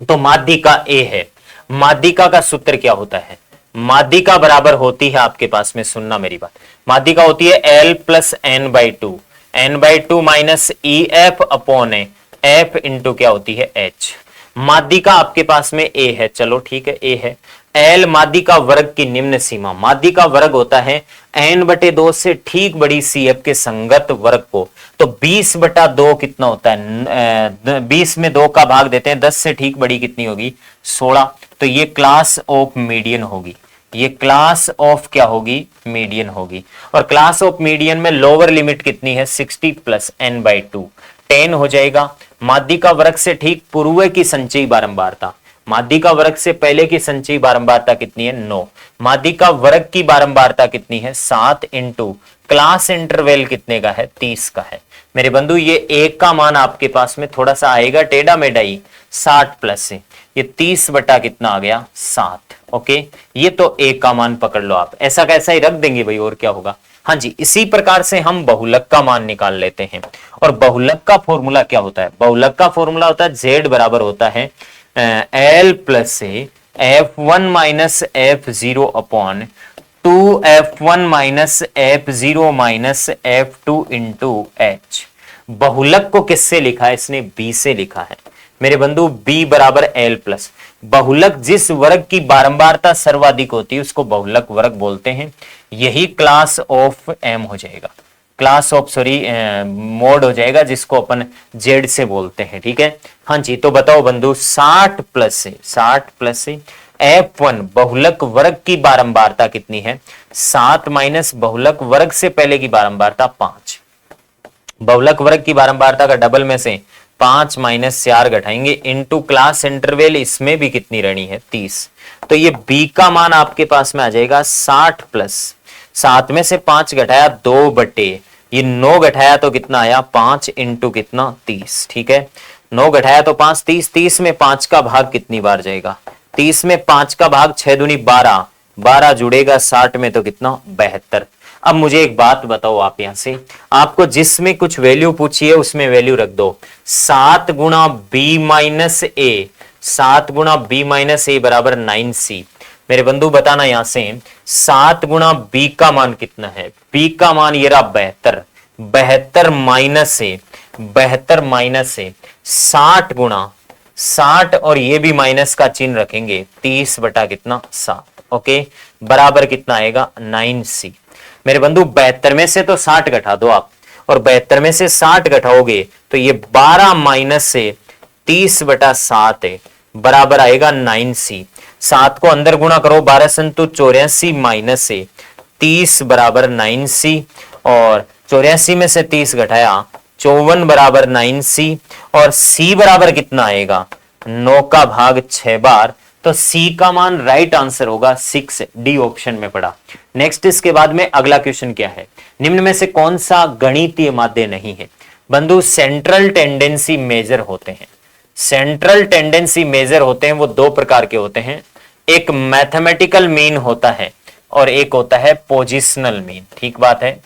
S1: तो माध्यिका ए है। माध्यिका का सूत्र क्या होता है? माध्यिका बराबर होती है आपके पास में, सुनना मेरी बात, माध्यिका होती है L plus N by two, N by two minus E F upon F into क्या होती है? H। माध्यिका आपके पास में A है, चलो ठीक है A है। L माध्यिका वर्ग की निम्न सीमा, माध्यिका वर्ग होता है n/2 से ठीक बड़ी CF के संगत वर्ग को, तो 20/2 कितना होता है? 20 में 2 का भाग देते हैं, 10 से ठीक बड़ी कितनी होगी? 16। तो ये क्लास ऑफ मीडियन होगी, ये क्लास ऑफ क्या होगी? मीडियन होगी। और क्लास ऑफ मीडियन में लोअर लिमिट कितनी है? 60 प्लस n/2, 10 हो जाएगा। माध्यिका वर्ग से ठीक पूर्व की संचयी बारंबारता, माध्यिका वर्ग से पहले की संचयी बारंबारता कितनी है? 9। माध्यिका वर्ग की बारंबारता कितनी है? 7 इंटू क्लास इंटरवल कितने का है? 30 का है। मेरे बंधु ये एक का मान आपके पास में थोड़ा सा आएगा टेढ़ा मेढ़ा ही, 60 प्लस से ये 30 बटा कितना आ गया? 7। ओके, ये तो एक का मान पकड़ लो आप, ऐसा कैसा ही रख देंगे भाई, और क्या होगा? हाँ जी, इसी प्रकार से हम बहुलक का मान निकाल लेते हैं। और बहुलक का फॉर्मूला क्या होता है? बहुलक का फॉर्मूला होता है z बराबर होता है L plus F1 minus F0 upon 2F1 minus F0 minus F2 into H। बहुलक को किससे लिखा है? इसने B से लिखा है मेरे बंधु, B बराबर L प्लस। बहुलक जिस वर्ग की बारंबारता सर्वाधिक होती है उसको बहुलक वर्ग बोलते हैं। यही क्लास ऑफ M हो जाएगा, क्लास ऑफ मोड हो जाएगा, जिसको अपन जेड से बोलते हैं। ठीक है, हाँ जी। तो बताओ बंधु, 60 प्लस से F1 बहुलक वर्ग की बारंबारता कितनी है? 7 माइनस बहुलक वर्ग से पहले की बारंबारता 5। बहुलक वर्ग की बारंबारता का डबल में से 5 माइनस 4 घटाएंगे इंटू क्लास इंटरवल, इसमें भी कितनी रहनी है? 30। तो ये B का मान आपके पास में आ जाएगा 60 प्लस 7 में से 5 घटाया 2 बटे ये 9 घटाया तो कितना आया? 5 इंटू कितना? 30। ठीक है, 9 घटाया तो 5, 30, 30 में 5 का भाग कितनी बार जाएगा? 30 में 5 का भाग 6 दूनी 12, 12 जुड़ेगा 60 में तो कितना? 72। अब मुझे एक बात बताओ, आप यहां से आपको जिसमें कुछ वैल्यू पूछी है उसमें वैल्यू रख दो। 7 गुणा बी माइनस ए, 7 गुणा बी माइनस ए बराबर 9c। मेरे बंधु बताना यहां से 7 गुणा बी का मान कितना है? बी का मान ये रहा 72, 72 माइनस ए, 72 माइनस ए, 60 गुणा 60 और ये भी माइनस का चिन्ह रखेंगे, 30 बटा कितना? 7। ओके, बराबर कितना आएगा? 9c। मेरे बंधु 72 में से तो 60 घटा दो आप, और 72 में से 60 घटाओगे तो ये 12 माइनस से 30 बटा 7 है, बराबर आएगा 9c। 7 को अंदर गुणा करो, 12 संतु 84 माइनस से 30 बराबर 9c, और 84 में से 30 घटाया 54 बराबर 9c, और c बराबर कितना आएगा? 9 का भाग 6 बार, तो C का मान राइट आंसर होगा 6, डी ऑप्शन में पड़ा। नेक्स्ट, इसके बाद में अगला क्वेश्चन क्या है? निम्न में से कौन सा गणितीय माध्य नहीं है? बंधु सेंट्रल टेंडेंसी मेजर होते हैं, सेंट्रल टेंडेंसी मेजर होते हैं वो दो प्रकार के होते हैं, एक मैथमेटिकल मीन होता है और एक होता है पोजिशनल मीन। ठीक बात है,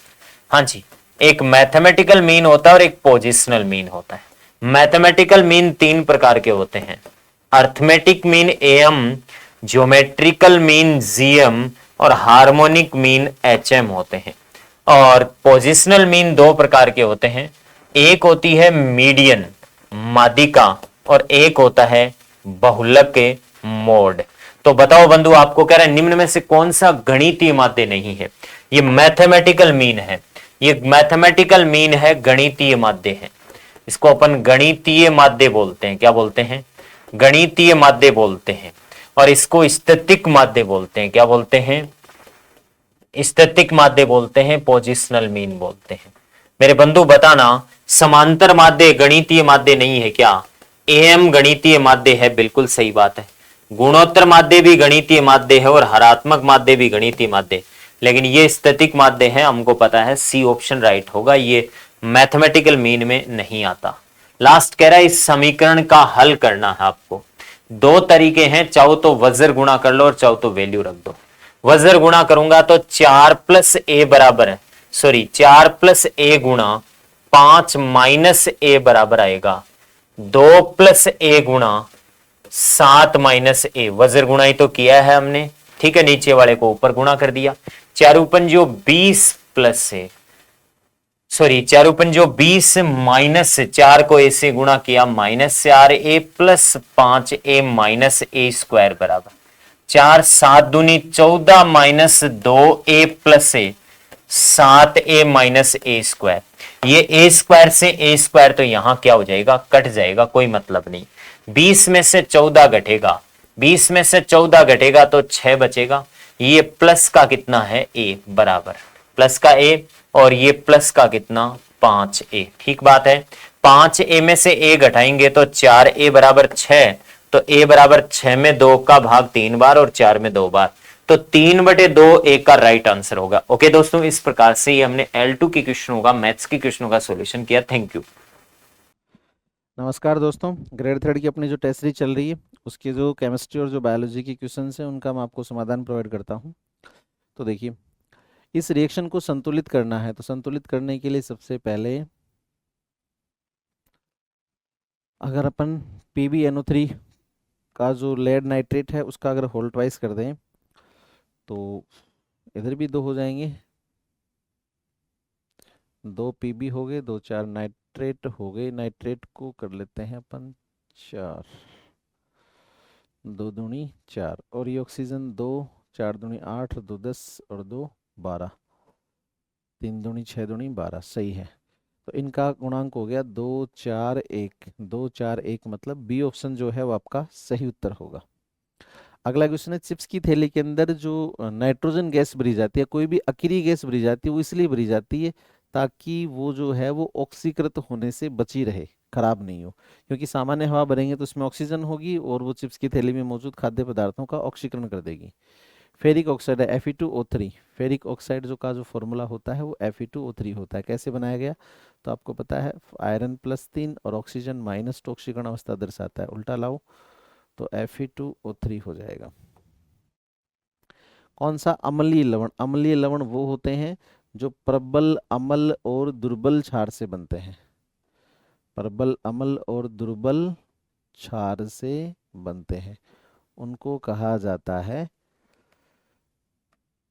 S1: हाँ जी, एक मैथमेटिकल मीन होता है और एक पोजिशनल मीन होता है। मैथमेटिकल मीन 3 प्रकार के होते हैं, arithmetic mean AM, geometrical mean GM और हार्मोनिक मीन HM होते हैं। और पोजिशनल मीन 2 प्रकार के होते हैं, एक होती है मीडियन माध्यिका और एक होता है बहुलक के मोड। तो बताओ बंधु, आपको कह रहा है निम्न में से कौन सा गणितीय माध्य नहीं है? ये मैथमेटिकल मीन है, ये मैथमेटिकल मीन है, गणितीय माध्य है। इसको अपन गणितीय माध्य बोलते हैं। क्या बोलते हैं? गणितीय माध्य बोलते हैं। और इसको स्थैतिक माध्य बोलते हैं। क्या बोलते हैं? स्थैतिक माध्य बोलते हैं, पोजिशनल मीन बोलते हैं। मेरे बंधु बताना, समांतर माध्य गणितीय माध्य नहीं है क्या? एम गणितीय माध्य है, बिल्कुल सही बात है। गुणोत्तर माध्य भी गणितीय माध्य है और हरात्मक माध्य भी गणितीय माध्य, लेकिन ये स्थैतिक माध्य है, हमको पता है। सी ऑप्शन राइट होगा, ये मैथमेटिकल मीन में नहीं आता। लास्ट कह रहा है इस समीकरण का हल करना है आपको। दो तरीके हैं, चाहो तो वज्र गुणा कर लो और चाहो तो वैल्यू रख दो। वज्र गुणा करूंगा तो 4 प्लस ए बराबर है, सॉरी 4 प्लस ए गुणा 5 माइनस ए बराबर आएगा 2 प्लस ए गुणा 7 माइनस ए। वज्र गुणा ही तो किया है हमने, ठीक है। नीचे वाले को ऊपर गुणा कर दिया। चारू पंजो 20 प्लस ए, सॉरी चारू पंजो 20 माइनस 4 को ए से गुणा किया माइनस 4 ए प्लस 5 ए माइनस ए स्क्वायर बराबर 4 7 दूनी 14 माइनस 2 ए प्लस ए 7 ए माइनस ए स्क्वायर। ये ए स्क्वायर से ए स्क्वायर तो यहां क्या हो जाएगा? कट जाएगा, कोई मतलब नहीं। 20 में से 14 घटेगा, 20 में से 14 घटेगा तो 6 बचेगा। ये प्लस का कितना है? ए बराबर प्लस का ए, और ये प्लस का कितना? 5 ए। ठीक बात है। 5 ए में से ए घटाएंगे तो 4 ए बराबर 6, तो ए बराबर 6 में 2 का भाग 3 बार और 4 में 2 बार, तो 3/2 ए का राइट आंसर होगा। ओके दोस्तों, इस प्रकार से ये हमने L2 के क्वेश्चनों का, मैथ्स के क्वेश्चनों का सॉल्यूशन किया। Thank you.
S2: नमस्कार दोस्तों, ग्रेड 3 की अपनी जो टेस्ट सीरीज चल रही है उसके जो केमिस्ट्री और जो बायोलॉजी की क्वेश्चंस हैं उनका मैं आपको समाधान प्रोवाइड करता हूं। तो देखिए, इस रिएक्शन को संतुलित करना है, तो संतुलित करने के लिए सबसे पहले अगर अपन PbNO3 का जो लेड नाइट्रेट है उसका अगर होल ट्वाइस कर दें तो इधर भी 2 हो जाएंगे, 2 Pb हो गए, 2 4 नाइट्रेट हो गए। नाइट्रेट को कर लेते हैं अपन 4, 2 दूनी 4, और ये ऑक्सीजन 2, 4 दूनी 8, 2 10 और 2 12, 3 दूनी 6 दूनी 12, सही है। तो इनका गुणांक हो गया 2 4 1, 2 4 1, मतलब बी ऑप्शन जो है वो आपका सही उत्तर होगा। अगला क्वेश्चन है, चिप्स की थैली के अंदर जो नाइट्रोजन गैस भरी जाती है, कोई भी अकेली गैस भरी जाती है, वो इसलिए भरी जाती है ताकि वो जो है वो ऑक्सीकृत होने से बची रहे, खराब नहीं हो। क्योंकि सामान्य हवा भरेंगे तो उसमें ऑक्सीजन होगी और वो चिप्स की थैली में मौजूद खाद्य पदार्थों का ऑक्सीकरण कर देगी। फेरिक ऑक्साइड है Fe2O3। फेरिक ऑक्साइड जो का जो फॉर्मूला होता है वो Fe2O3 होता है। कैसे बनाया गया? तो आपको पता है, आयरन +3 और ऑक्सीजन माइनस तो ऑक्सीकरण अवस्था दर्शाता है। उल्टा लाओ तो Fe2O3 हो जाएगा। कौन सा अम्लीय लवण? अम्लीय लवण वो होते हैं जो प्रबल अम्ल और दुर्बल क्षार से बनते हैं। प्रबल अम्ल और दुर्बल क्षार से बनते हैं, उनको कहा जाता है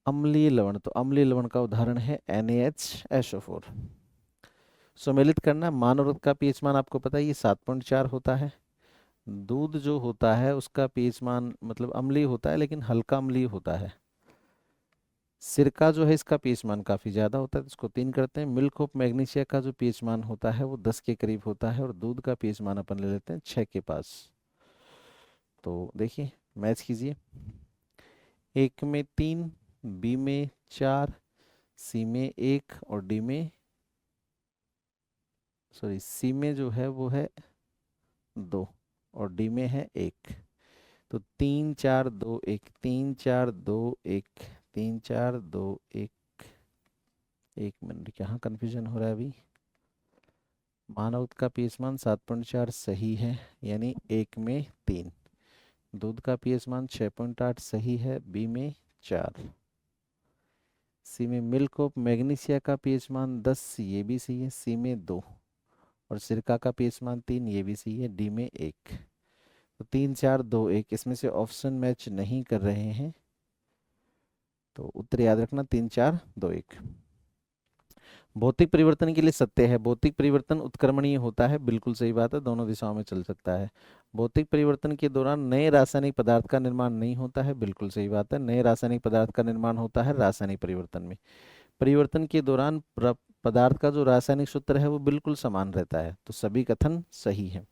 S2: अम्लीय लवण। तो अम्लीय लवण का उदाहरण है NaHSO4। सम्मिलित करना, मानव रक्त का पीएच मान आपको पता है ये 7.4 होता है। दूध जो होता है उसका पीएच मान मतलब अम्लीय होता है लेकिन हल्का अम्लीय होता है। सिरका जो है इसका पीएच मान काफ़ी ज़्यादा होता है, तो इसको 3 करते हैं। मिल्क ऑफ मैग्नीशिया का जो पीएच मान होता है वो 10 के करीब होता है, और दूध का पीएच मान अपन ले लेते हैं 6 के पास। तो देखिए, मैच कीजिए। एक में 3, बी में 4, सी में 1 और डी में, सॉरी सी में जो है वो है 2 और डी में है 1। तो 3 4 2 1, 3 4 2 1, 3 4 2 1। 1 मिनट, यहाँ कन्फ्यूजन हो रहा है अभी। मानव का पीएच मान 7.4 सही है, यानी 1 में 3। दूध का पीएच मान 6.8 सही है, बी में 4। सी में मिल्क ऑफ मैग्नीशिया का पीएच मान 10, ये भी सही है, सी में 2। और सिरका का पीएच मान 3, ये भी सही है, डी में 1। तो 3 4 2 1, इसमें से ऑप्शन मैच नहीं कर रहे हैं, तो उत्तर याद रखना 3 4 2 1। भौतिक परिवर्तन के लिए सत्य है, भौतिक परिवर्तन उत्क्रमणीय होता है, बिल्कुल सही बात है, दोनों दिशाओं में चल सकता है। भौतिक परिवर्तन के दौरान नए रासायनिक पदार्थ का निर्माण नहीं होता है, बिल्कुल सही बात है, नए रासायनिक पदार्थ का निर्माण होता है रासायनिक परिवर्तन में। परिवर्तन के दौरान पदार्थ का जो रासायनिक सूत्र है वो बिल्कुल समान रहता है, तो सभी कथन सही है।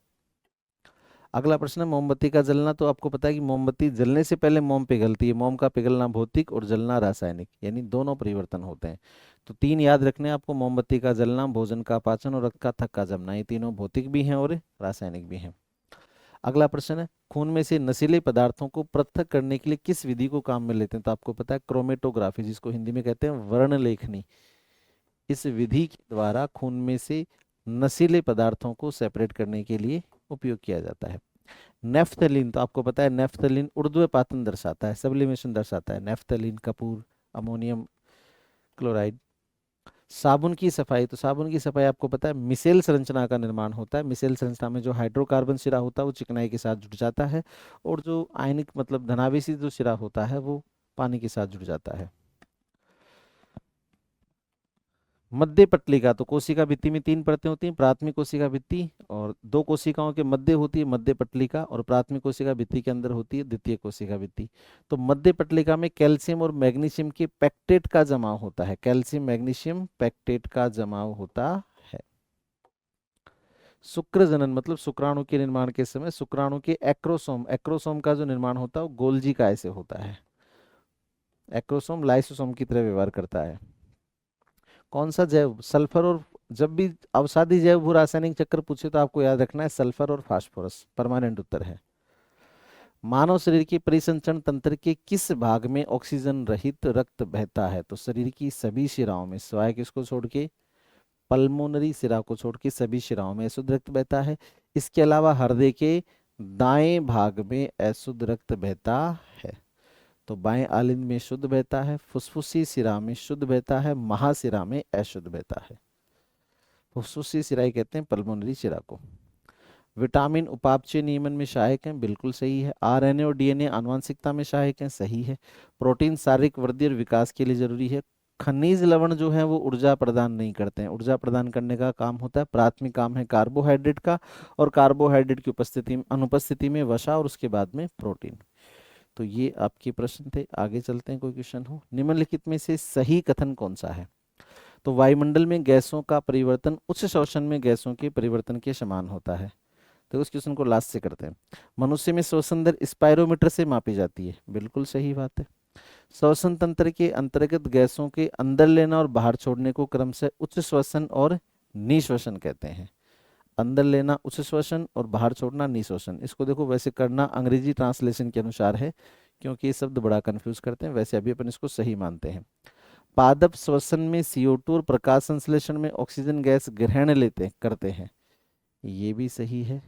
S2: अगला प्रश्न है मोमबत्ती का जलना। तो आपको पता है कि मोमबत्ती जलने से पहले मोम पिघलती है, मोम का पिघलना भौतिक और जलना रासायनिक, यानी दोनों परिवर्तन होते हैं। तो तीन याद रखने हैं आपको, मोमबत्ती का जलना, भोजन का पाचन और रक्त का थक्का का जमना, ये तीनों भौतिक भी हैं और रासायनिक भी हैं। अगला प्रश्न है खून में से नशीले पदार्थों को पृथक करने के लिए किस विधि को काम में लेते हैं। तो आपको पता है क्रोमेटोग्राफी, जिसको हिंदी में कहते हैं वर्ण लेखनी। इस विधि के द्वारा खून में से नशीले पदार्थों को सेपरेट करने के लिए उपयोग किया जाता है। नेफ्थलीन, तो आपको पता है नेफ्थलीन ऊर्ध्वपातन दर्शाता है, सब्लिमेशन दर्शाता है, नेफ्थलीन, कपूर, अमोनियम क्लोराइड। साबुन की सफाई, तो साबुन की सफाई आपको पता है मिसेल संरचना का निर्माण होता है, मिसेल संरचना में जो हाइड्रोकार्बन सिरा होता है वो चिकनाई के साथ जुड़ जाता है, और जो आयनिक मतलब धनावेशी जो सिरा होता है वो पानी के साथ जुड़ जाता है। मध्य पटलिका, तो कोशिका भित्ति में तीन परतें होती हैं, प्राथमिक कोशिका भित्ति, और दो कोशिकाओं के मध्य होती है मध्य पटलिका, और प्राथमिक कोशिका भित्ति के अंदर होती है द्वितीय कोशिका भित्ति। तो मध्य पटलिका में कैल्शियम और मैग्नीशियम के पैक्टेट का जमाव होता है, कैल्शियम मैग्नीशियम पैक्टेट का जमाव होता है। शुक्र जनन मतलब शुक्राणु के निर्माण के समय शुक्राणु के एक्रोसोम, एक्रोसोम का जो निर्माण होता है वो गोल्जी काय से होता है, एक्रोसोम लाइसोसोम की तरह व्यवहार करता है। कौन सा जैव, सल्फर और, जब भी अवसादी जैव भू रासायनिक चक्र पूछे तो आपको याद रखना है सल्फर और फास्फोरस, परमानेंट उत्तर है। मानव शरीर के परिसंचरण तंत्र के किस भाग में ऑक्सीजन रहित रक्त बहता है। तो शरीर की सभी शिराओं में, सिवाय किसको छोड़ के, पल्मोनरी शिरा को छोड़ के सभी शिराओं में अशुद्ध रक्त बहता है। इसके अलावा हृदय के दाएं भाग में अशुद्ध रक्त बहता है। तो बाएं आलिंद में शुद्ध बहता है, फुसफुसी शिरा में शुद्ध बहता है, महाशिरा में अशुद्ध बहता है। फुसफुसी शिराई कहते हैं पल्मोनरी शिरा को। विटामिन उपापचय नियमन में सहायक हैं, बिल्कुल सही है। आरएनए और डीएनए आनुवंशिकता में सहायक हैं, सही है। प्रोटीन शारीरिक वृद्धि और विकास के लिए जरूरी है। खनिज लवण जो है वो ऊर्जा प्रदान नहीं करते हैं, ऊर्जा प्रदान करने का काम होता है, प्राथमिक काम है कार्बोहाइड्रेट का, और कार्बोहाइड्रेट की उपस्थिति अनुपस्थिति में वसा, और उसके बाद में प्रोटीन। तो ये आपके प्रश्न थे, आगे चलते हैं, कोई क्वेश्चन हो। निम्नलिखित में से सही कथन कौन सा है। तो वायुमंडल में गैसों का परिवर्तन उच्च श्वसन में गैसों के परिवर्तन के समान होता है। तो उस क्वेश्चन को लास्ट से करते हैं। मनुष्य में श्वसन दर स्पायरोमीटर से मापी जाती है, बिल्कुल सही बात है। श्वसन तंत्र के अंतर्गत गैसों के अंदर लेना और बाहर छोड़ने को क्रमशः उच्च श्वसन और निश्वसन कहते हैं। अंदर लेना उच्च श्वसन और बाहर छोड़ना निश्वसन। इसको देखो वैसे करना अंग्रेजी ट्रांसलेशन के अनुसार है, क्योंकि ये शब्द बड़ा कंफ्यूज करते हैं, वैसे अभी अपन इसको सही मानते हैं। पादप श्वसन में CO2 और प्रकाश संश्लेषण में ऑक्सीजन गैस ग्रहण लेते करते हैं, ये भी सही है।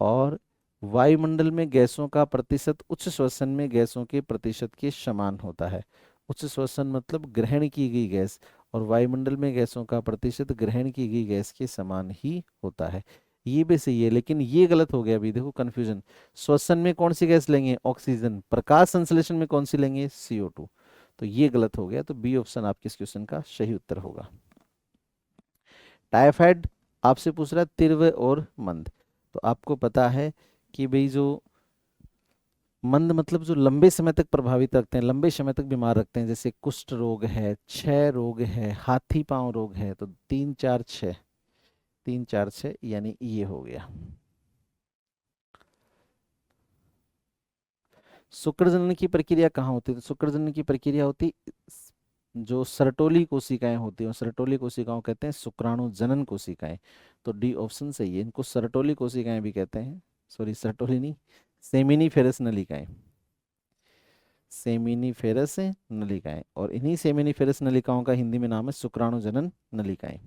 S2: और वायुमंडल में गैसों का प्रतिशत उच्च श्वसन में गैसों के प्रतिशत के समान होता है। उच्च श्वसन मतलब ग्रहण की गई गैस, और वायुमंडल में गैसों का प्रतिशत ग्रहण की गई गैस के समान ही होता है, ये भी सही है। लेकिन ये गलत हो गया, अभी देखो कंफ्यूजन। श्वसन में कौन सी गैस लेंगे, ऑक्सीजन, प्रकाश संश्लेषण में कौन सी लेंगे, CO2, तो ये गलत हो गया। तो बी ऑप्शन आपके इस क्वेश्चन का सही उत्तर होगा। टाइफाइड आपसे पूछ रहा है तीव्र और मंद। तो आपको पता है कि भाई जो मंद मतलब जो लंबे समय तक प्रभावित रखते हैं, लंबे समय तक बीमार रखते हैं, जैसे कुष्ठ रोग है, क्षय रोग है, हाथी पांव रोग है। तो 3 4 6, 3 4 6 यानी ये हो गया। शुक्र जनन की प्रक्रिया कहाँ होती है। तो शुक्र जनन की प्रक्रिया होती जो सरटोली कोशिकाएं होती हैं, सरटोली कोशिकाओं कहते हैं शुक्राणु जनन कोशिकाएं। तो डी ऑप्शन सही है, इनको सरटोली कोशिकाएं भी कहते हैं, सॉरी सरटोली नहीं, सेमिनीफेरस नलिकाएं, सेमिनीफेरस नलिकाएं, और इन्हीं सेमिनीफेरस नलिकाओं का हिंदी में नाम है शुक्राणु जनन नलिकाएं।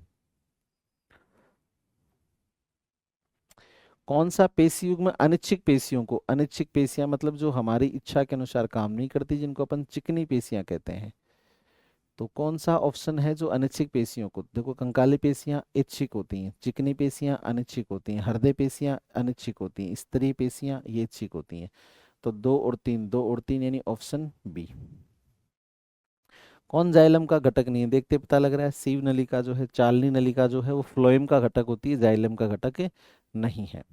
S2: कौन सा पेशी युग्म अनिच्छिक पेशियों को, अनिच्छिक पेशियां मतलब जो हमारी इच्छा के अनुसार काम नहीं करती, जिनको अपन चिकनी पेशियां कहते हैं। तो कौन सा ऑप्शन है जो अनिच्छिक पेशियों को, देखो कंकाली पेशियां इच्छिक होती हैं, चिकनी पेशियां अनिच्छिक होती हैं, हृदय पेशियां अनिच्छिक होती हैं, स्तरीय पेशियां ये इच्छिक होती हैं। तो 2 और 3, 2 और 3 यानी ऑप्शन बी। कौन जाइलम का घटक नहीं है? देखते पता लग रहा है, सीव नलिका जो है, चालनी नलिका जो है वो फ्लोएम का घटक होती है, जाइलम का घटक नहीं है।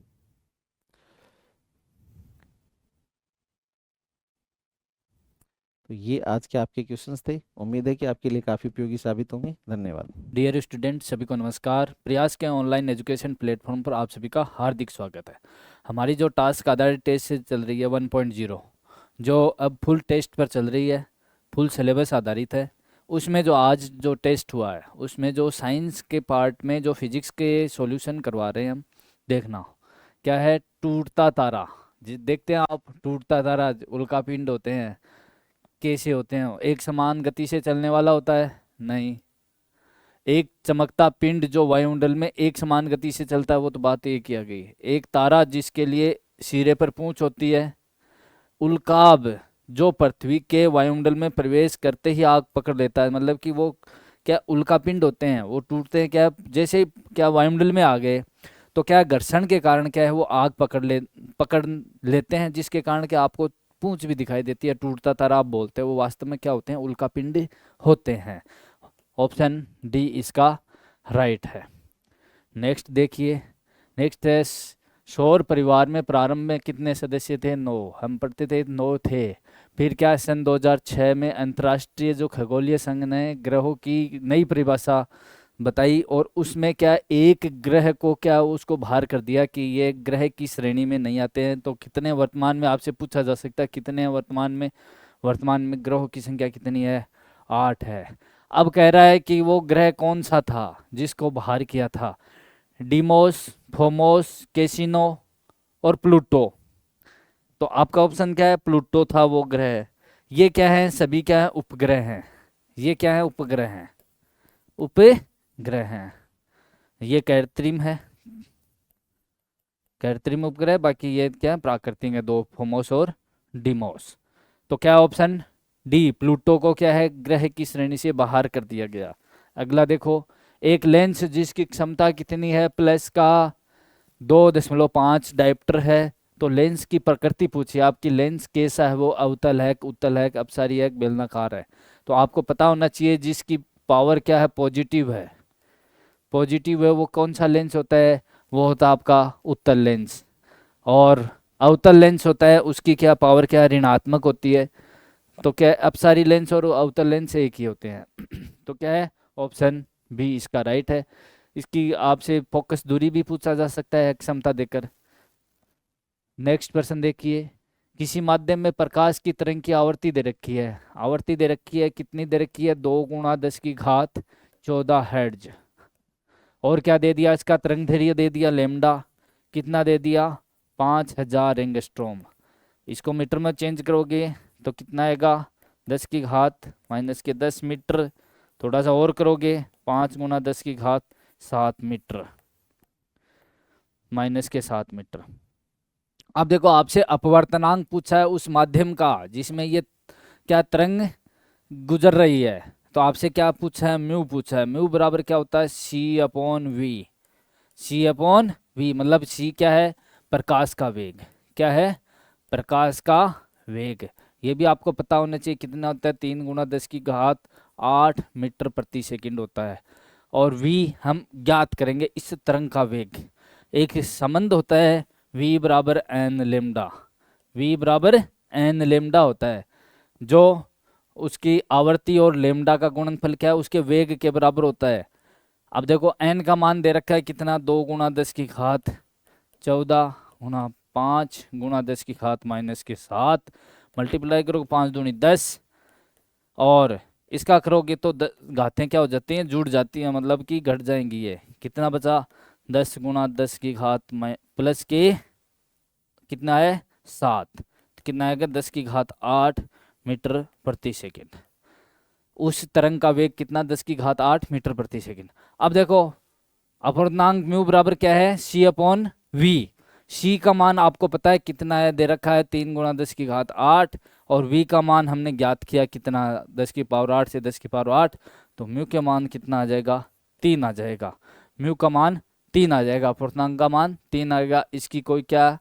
S2: तो ये आज के आपके क्वेश्चंस थे, उम्मीद है कि आपके लिए काफ़ी उपयोगी साबित होंगे। धन्यवाद।
S3: डियर स्टूडेंट, सभी को नमस्कार। प्रयास के ऑनलाइन एजुकेशन प्लेटफॉर्म पर आप सभी का हार्दिक स्वागत है। हमारी जो टास्क आधारित टेस्ट से चल रही है 1.0, जो अब फुल टेस्ट पर चल रही है, फुल सिलेबस आधारित है, उसमें जो आज जो टेस्ट हुआ है उसमें जो साइंस के पार्ट में जो फिजिक्स के सॉल्यूशन करवा रहे हैं हम, देखना क्या है। टूटता तारा, देखते हैं आप, टूटता तारा उल्कापिंड होते हैं, कैसे होते हैं? एक समान गति से चलने वाला होता है? नहीं। एक चमकता पिंड जो वायुमंडल में एक समान गति से चलता है, वो तो बात एक ही आ गई। एक तारा जिसके लिए सिरे पर पूंछ होती है। उल्काब जो पृथ्वी के वायुमंडल में प्रवेश करते ही आग पकड़ लेता है, मतलब कि वो क्या उल्कापिंड होते हैं, वो टूटते हैं क्या जैसे ही क्या वायुमंडल में आ गए, तो क्या घर्षण के कारण क्या है वो आग पकड़ लेते हैं, जिसके कारण क्या आपको पूंछ भी दिखाई देती है। टूटता तारा आप बोलते हैं, वो वास्तव में क्या होते हैं? उल्कापिंड होते हैं। ऑप्शन डी इसका राइट है। नेक्स्ट देखिए, नेक्स्ट है सौर परिवार में प्रारंभ में कितने सदस्य थे? 9। हम पढ़ते थे 9 थे। फिर क्या सन 2006 में अंतर्राष्ट्रीय जो खगोलीय संघ ने ग्रहों की नई परिभाषा बताई, और उसमें क्या एक ग्रह को क्या उसको बाहर कर दिया कि ये ग्रह की श्रेणी में नहीं आते हैं। तो कितने वर्तमान में आपसे पूछा जा सकता है, कितने वर्तमान में ग्रहों की संख्या कितनी है? 8 है। अब कह रहा है कि वो ग्रह कौन सा था जिसको बाहर किया था? डीमोस, फोमोस, कैसिनो और प्लूटो। तो आपका ऑप्शन क्या है? प्लूटो था वो ग्रह। ये क्या है? सभी क्या है? उपग्रह हैं। ये क्या है? उपग्रह हैं, उपग्रह हैं। ये कृत्रिम है, कृत्रिम उपग्रह। बाकी ये क्या है? प्राकृतिक है, 2, फोमोस और डीमोस। तो क्या ऑप्शन डी, प्लूटो को क्या है? ग्रह की श्रेणी से बाहर कर दिया गया। अगला देखो, एक लेंस जिसकी क्षमता कितनी है? प्लस का 2.5 डायप्टर है। तो लेंस की प्रकृति पूछिए आपकी, लेंस कैसा है? वो अवतल है, उत्तल है, अपसारी है, बेलनाकार है? तो आपको पता होना चाहिए जिसकी पावर क्या है? पॉजिटिव है। पॉजिटिव है वो कौन सा लेंस होता है? वो होता है आपका उत्तल लेंस। और अवतल लेंस होता है उसकी क्या पावर क्या है? ऋणात्मक होती है। तो क्या अपसारी लेंस और अवतल लेंस एक ही होते हैं। तो क्या है? ऑप्शन बी इसका राइट है। इसकी आपसे फोकस दूरी भी पूछा जा सकता है क्षमता देकर। नेक्स्ट प्रश्न देखिए, किसी माध्यम में प्रकाश की तरंग की आवर्ती दे रखी है। आवर्ती दे रखी है, कितनी दे रखी है? 2 × 10⁻14 हर्ट्ज। और क्या दे दिया? इसका तरंग दैर्घ्य दे दिया लैम्डा। कितना दे दिया? 5000 एंगस्ट्रॉम। इसको मीटर में चेंज करोगे तो कितना आएगा? 10⁻10 मीटर। थोड़ा सा और करोगे, 5 × 10⁻7 मीटर, -7 मीटर। अब देखो, आपसे अपवर्तनांक पूछा है उस माध्यम का जिसमें ये क्या तरंग गुजर रही है। तो आपसे क्या पूछा है? म्यू पूछा है। म्यू बराबर क्या होता है? C/V। C/V मतलब C क्या है? प्रकाश का वेग। क्या है? प्रकाश का वेग। ये भी आपको पता होना चाहिए कितना होता है? 3 × 10⁸ मीटर प्रति सेकंड होता है। और v हम ज्ञात करेंगे इस तरंग का वेग। एक संबंध होता है v बराबर n लेम्डा। v बराबर n लेम्डा होता है, जो उसकी आवर्ती और लेम्डा का गुणनफल क्या है? उसके वेग के बराबर होता है। अब देखो n का मान दे रखा है कितना? 2 × 10⁻14 × 5 × 10⁻−7 मल्टीप्लाई करो, 5 दूनी 10। और इसका करोगे तो घातें क्या हो जाती हैं? जुड़ जाती हैं, मतलब कि घट जाएंगी। ये कितना बचा? 10 × 10⁻+ के कितना है? 7। कितना आएगा? 10⁸ मीटर प्रति सेकंड। उस तरंग का वेग कितना? 10⁸ मीटर प्रति सेकंड। अब देखो, अपवर्तनांक म्यू बराबर क्या है? C/V। C का मान आपको पता है कितना है? दे रखा है 3 × 10⁸ और V का मान हमने ज्ञात किया कितना? 10⁸ से 10⁸। तो म्यू का मान कितना आ जाएगा? 3 आ जाएगा। म्यू का मान 3 आ जाएगा, अपवर्तनांक का मान 3 आएगा। इसकी कोई क्या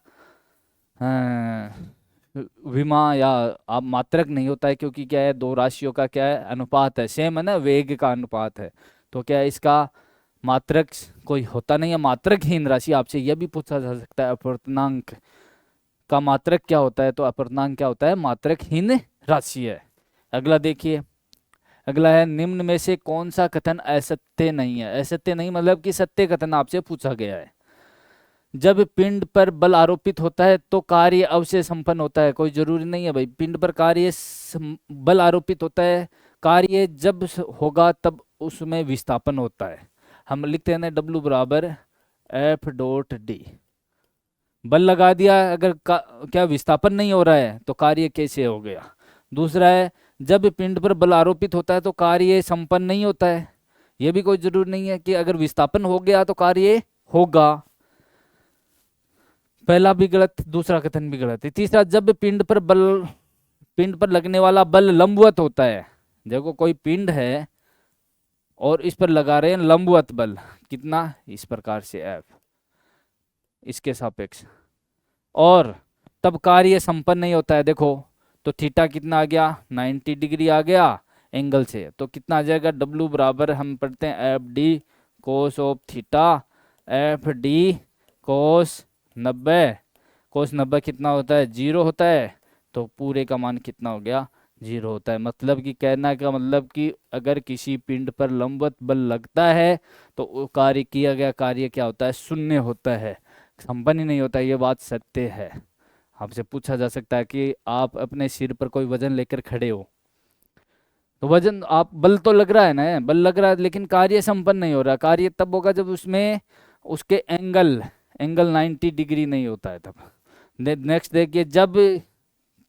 S3: विमा या आप मात्रक नहीं होता है, क्योंकि क्या है, दो राशियों का क्या है, अनुपात है, सेम है ना, वेग का अनुपात है। तो क्या है, इसका मात्रक कोई होता नहीं है। मात्रकहीन राशि, आपसे यह भी पूछा जा सकता है अपूर्णांक का मात्रक क्या होता है, तो अपूर्णांक क्या होता है, मात्रकहीन राशि है। अगला देखिए, अगला है, निम्न में से कौन सा कथन असत्य नहीं है। असत्य नहीं मतलब कि सत्य कथन आपसे पूछा गया है। जब पिंड पर बल आरोपित होता है तो कार्य अवश्य संपन्न होता है। कोई जरूरी नहीं है भाई, पिंड पर बल आरोपित होता है, कार्य जब होगा तब उसमें विस्थापन होता है। हम लिखते हैं ना, W बराबर F.D। बल लगा दिया, अगर क्या विस्थापन नहीं हो रहा है तो कार्य कैसे हो गया। दूसरा है, जब पिंड पर बल आरोपित होता है तो कार्य संपन्न नहीं होता है। यह भी कोई जरूरी नहीं है कि अगर विस्थापन हो गया तो कार्य होगा। पहला भी गलत, दूसरा कथन भी गलत है। तीसरा, जब पिंड पर लगने वाला बल लंबवत होता है। देखो कोई पिंड है और इस पर लगा रहे हैं लंबवत बल, कितना, इस प्रकार से F, इसके सापेक्ष, और तब कार्य संपन्न नहीं होता है। देखो तो थीटा कितना आ गया, 90 डिग्री आ गया एंगल से, तो कितना आ जाएगा, W बराबर हम पढ़ते हैं FD cos of theta, FD कोस 90। कोस 90 कितना होता है, 0 होता है, तो पूरे का मान कितना हो गया, 0 होता है। मतलब कि कहना का मतलब कि अगर किसी पिंड पर लंबवत बल लगता है तो कार्य किया गया कार्य क्या होता है, शून्य होता है, संपन्न ही नहीं होता। ये बात सत्य है। आपसे पूछा जा सकता है कि आप अपने सिर पर कोई वजन लेकर खड़े हो, तो वजन, आप बल तो लग रहा है ना, बल लग रहा है, लेकिन कार्य संपन्न नहीं हो रहा। कार्य तब होगा जब उसमें उसके एंगल 90 डिग्री नहीं होता है तब। नेक्स्ट देखिए,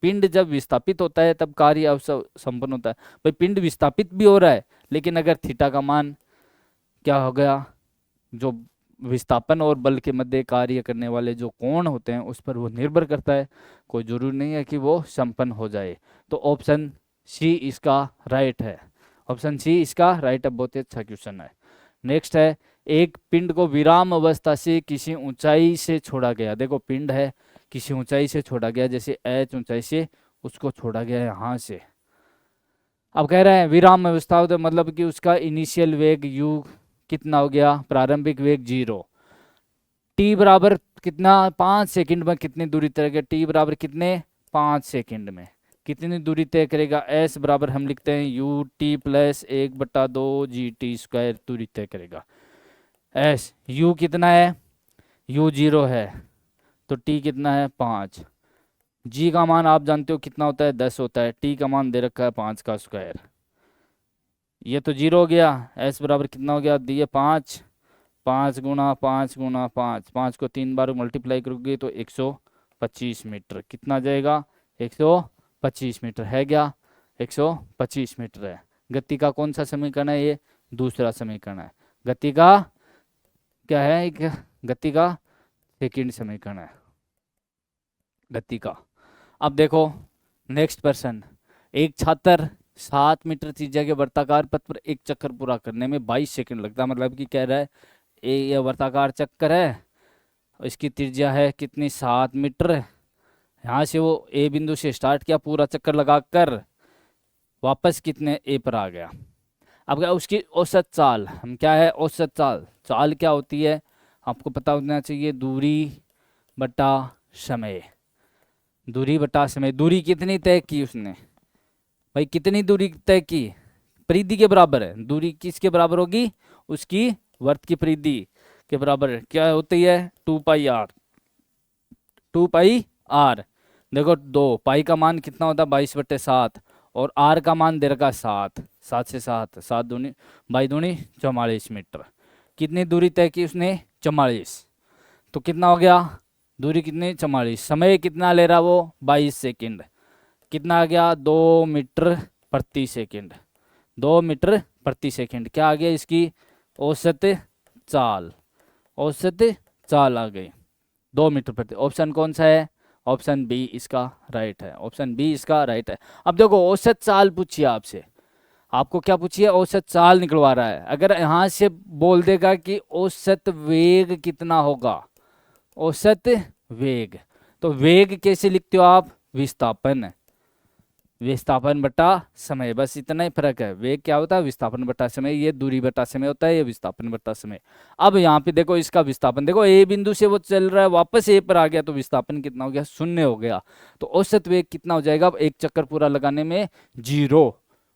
S3: पिंड जब विस्थापित होता है तब कार्य अवश्य संपन्न होता है। भाई पिंड विस्थापित भी हो रहा है, लेकिन अगर थीटा का मान क्या हो गया, जो विस्थापन और बल के मध्य कार्य करने वाले जो कोण होते हैं उस पर वो निर्भर करता है। कोई जरूरी नहीं है कि वो संपन्न हो जाए। तो ऑप्शन सी इसका राइट है। ऑप्शन सी इसका राइट है। बहुत ही अच्छा क्वेश्चन है। नेक्स्ट है, एक पिंड को विराम अवस्था से किसी ऊंचाई से छोड़ा गया। देखो पिंड है, किसी ऊंचाई से छोड़ा गया, जैसे H ऊंचाई से उसको छोड़ा गया यहाँ से। अब कह रहे हैं विराम अवस्था हो, तो मतलब कि उसका इनिशियल वेग u कितना हो गया, प्रारंभिक वेग 0। t बराबर कितना, 5 सेकंड में कितनी दूरी तय करेगा, t बराबर कितने, 5 सेकंड में कितनी दूरी तय करेगा। s बराबर हम लिखते हैं ut प्लस 1/2 GT² दूरी तय करेगा। s u कितना है, u 0 है, तो t कितना है, 5। g का मान आप जानते हो कितना होता है, 10 होता है। t का मान दे रखा है 5 का स्क्वायर, ये तो 0 हो गया। s बराबर कितना हो गया, दिए 5, 5 गुणा 5 गुणा 5, 5 को 3 बार मल्टीप्लाई करोगे तो 125 मीटर। कितना जाएगा, 125 मीटर है क्या, 125 मीटर है। गति का कौन सा समीकरण है, ये दूसरा समीकरण है। गति का क्या है, एक गति का सेकंड समीकरण है गति का। अब देखो नेक्स्ट पर्सन, एक छात्र 7 मीटर त्रिज्या के वर्ताकार पथ पर एक चक्कर पूरा करने में 22 सेकंड लगता है। मतलब कि कह रहा है ये वर्ताकार चक्कर है, इसकी त्रिज्या है कितनी, 7 मीटर। यहाँ से वो ए बिंदु से स्टार्ट किया, पूरा चक्कर लगाकर वापस कितने ए पर आ गया। अब क्या उसकी औसत चाल, हम क्या है, औसत चाल, चाल क्या होती है आपको पता होना चाहिए, दूरी बटा समय। दूरी बटा समय, दूरी कितनी तय की उसने, भाई कितनी दूरी तय की, परिधि के बराबर है। दूरी किसके बराबर होगी, उसकी वर्त की परिधि के बराबर क्या होती है, 2πr। 2πr देखो 2 पाई का मान कितना होता है, 22/7, और r का मान दे रखा 7, 7 से 7, 7 दूनी 22 दूनी 44 मीटर। कितनी दूरी तय की उसने, 44। तो कितना हो गया, दूरी कितनी, 44। समय कितना ले रहा वो, 22 सेकंड। कितना आ गया, 2 मीटर प्रति सेकंड। 2 मीटर प्रति सेकंड क्या आ गया, इसकी औसत चाल। औसत चाल आ गई 2 मीटर प्रति। ऑप्शन कौन सा है, ऑप्शन बी इसका राइट है। ऑप्शन बी इसका राइट है। अब देखो औसत चाल पूछिए आपसे, आपको क्या पूछिए, औसत चाल निकलवा रहा है। अगर यहाँ से बोल देगा कि औसत वेग कितना होगा, औसत वेग, तो वेग कैसे लिखते हो आप, विस्थापन, विस्थापन बटा समय, बस इतना ही फर्क है। वेग क्या होता है, विस्थापन बटा समय, ये दूरी बटा समय होता है, ये विस्थापन बटा समय। अब यहाँ पे देखो इसका विस्थापन, देखो ए बिंदु से वो चल रहा है, वापस ए पर आ गया, तो विस्थापन कितना हो गया, 0 हो गया। तो औसत वेग कितना हो जाएगा, अब एक चक्कर पूरा लगाने में 0,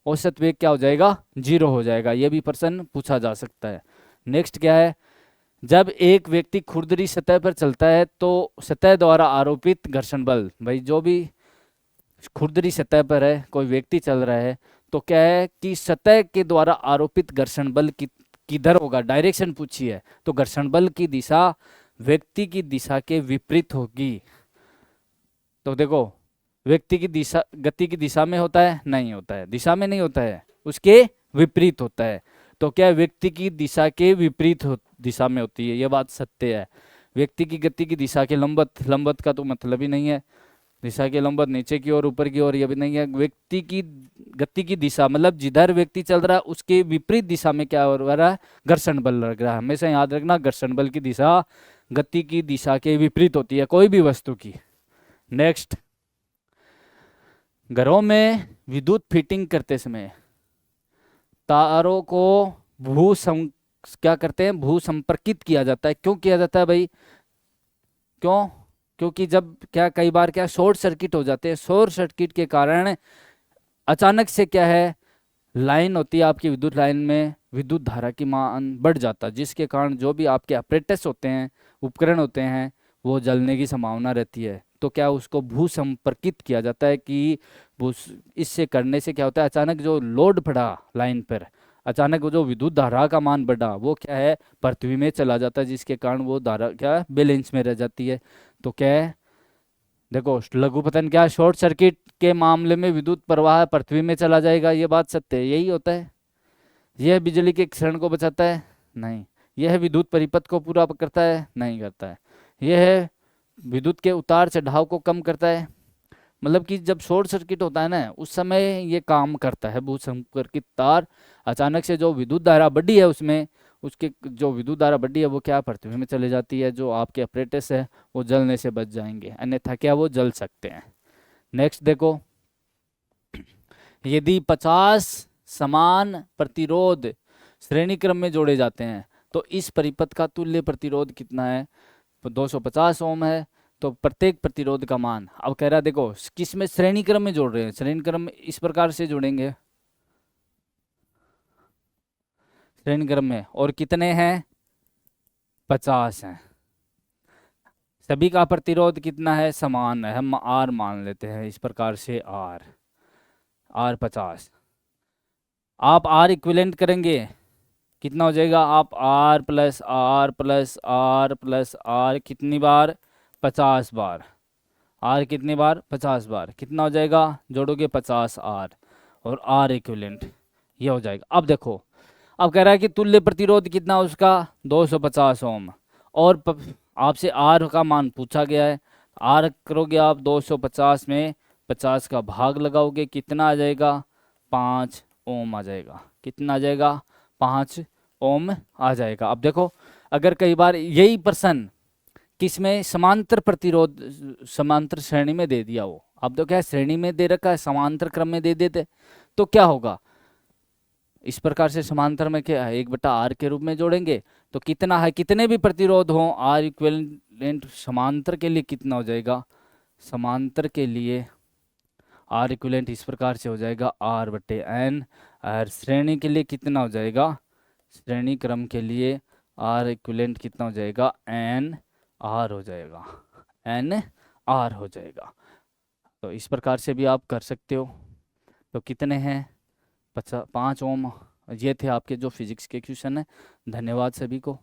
S3: औसत वेग क्या हो जाएगा, 0 हो जाएगा। ये भी प्रश्न पूछा जा सकता है। नेक्स्ट क्या है, जब एक व्यक्ति खुरदरी सतह पर चलता है तो सतह द्वारा आरोपित घर्षण बल, भाई जो भी खुरदरी सतह पर है, कोई व्यक्ति चल रहा है, तो क्या है कि सतह के द्वारा आरोपित घर्षण बल किधर होगा, डायरेक्शन पूछी है, तो घर्षण बल की दिशा व्यक्ति की दिशा के विपरीत होगी। तो देखो व्यक्ति की दिशा गति की दिशा में होता है, नहीं होता है, दिशा में नहीं होता है, उसके विपरीत होता है। तो क्या व्यक्ति की दिशा के विपरीत दिशा में होती है, यह बात सत्य है। व्यक्ति की गति की दिशा के लंबवत, लंबवत का तो मतलब ही नहीं है, दिशा के लंबवत नीचे की ओर ऊपर की ओर, यह भी नहीं है। व्यक्ति की गति की दिशा मतलब जिधर व्यक्ति चल रहा है उसके विपरीत दिशा में क्या हो रहा है, घर्षण बल लग रहा है। हमेशा याद रखना, घर्षण बल की दिशा गति की दिशा के विपरीत होती है कोई भी वस्तु की। नेक्स्ट, घरों में विद्युत फिटिंग करते समय तारों को क्या करते हैं, भू संपर्कित किया जाता है। क्यों किया जाता है भाई, क्यों, क्योंकि जब क्या कई बार क्या शॉर्ट सर्किट हो जाते हैं, शॉर्ट सर्किट के कारण अचानक से क्या है, लाइन होती है आपकी विद्युत लाइन में, विद्युत धारा की मान बढ़ जाता है, जिसके कारण जो भी आपके अपरेटस होते हैं, उपकरण होते हैं, वो जलने की संभावना रहती है। तो क्या उसको भू संपर्कित किया जाता है कि इससे करने से क्या होता है, अचानक जो लोड पड़ा लाइन पर, अचानक वो जो विद्युत धारा का मान बढ़ा, वो क्या है पृथ्वी में चला जाता है, जिसके कारण वो धारा क्या बैलेंस में रह जाती है। तो क्या है, देखो लघुपतन क्या, शॉर्ट सर्किट के मामले में विद्युत प्रवाह पृथ्वी में चला जाएगा, ये बात सत्य है, यही होता है। यह बिजली के क्षरण को बचाता है, नहीं। यह विद्युत परिपथ को पूरा करता है, नहीं करता है। यह विद्युत के उतार चढ़ाव को कम करता है, मतलब कि जब शॉर्ट सर्किट होता है ना, उस समय ये काम करता है भू संपर्कित तार। अचानक से जो विद्युत धारा बढ़ी है उसमें, उसके जो विद्युत धारा बढ़ी है वो क्या पृथ्वी में चले जाती है, जो आपके अपरेटस है वो जलने से बच जाएंगे, अन्यथा क्या वो जल सकते हैं। नेक्स्ट देखो, यदि 50 समान प्रतिरोध श्रेणी क्रम में जोड़े जाते हैं तो इस परिपथ का तुल्य प्रतिरोध कितना है, 250 ओम है। तो प्रत्येक प्रतिरोध का मान, अब कह रहा है देखो किस में श्रेणी क्रम में जोड़ रहे हैं, श्रेणी क्रम में इस प्रकार से जोड़ेंगे, श्रेणी क्रम में, और कितने हैं, 50 हैं। सभी का प्रतिरोध कितना है, समान है, हम R मान लेते हैं इस प्रकार से, R 50। आप R इक्विवेलेंट करेंगे कितना हो जाएगा, आप R plus R plus R plus R कितनी बार, 50 बार। R कितनी बार, 50 बार, कितना हो जाएगा, जोड़ोगे 50 R और R इक्विवेलेंट, ये हो जाएगा। अब देखो, अब कह रहा है कि तुल्य प्रतिरोध कितना उसका, 250 ओम, और आपसे R का मान पूछा गया है। R करोगे आप 250 में 50 का भाग लगाओगे, कितना आ जाएगा, 5 ओम आ जाएगा। कितना आ जाएगा, 5 ओम आ जाएगा। अब देखो, अगर कई बार यही प्रश्न किसमें, समांतर प्रतिरोध, समांतर श्रेणी में दे दिया हो, अब तो क्या श्रेणी में दे रखा है, समांतर क्रम में दे देते तो क्या होगा, इस प्रकार से समांतर में क्या है, 1/R के रूप में जोड़ेंगे, तो कितना है, कितने भी प्रतिरोध हो, R इक्विवेलेंट समांतर के लिए कितना हो जाएगा, समांतर के लिए R इक्विवेलेंट इस प्रकार से हो जाएगा R/N, और श्रेणी के लिए कितना हो जाएगा, श्रेणी क्रम के लिए R इक्विवेलेंट कितना हो जाएगा, NR हो जाएगा, NR हो जाएगा। तो इस प्रकार से भी आप कर सकते हो। तो कितने हैं, 5 ओम। ये थे आपके जो फिजिक्स के क्वेश्चन है। धन्यवाद सभी को।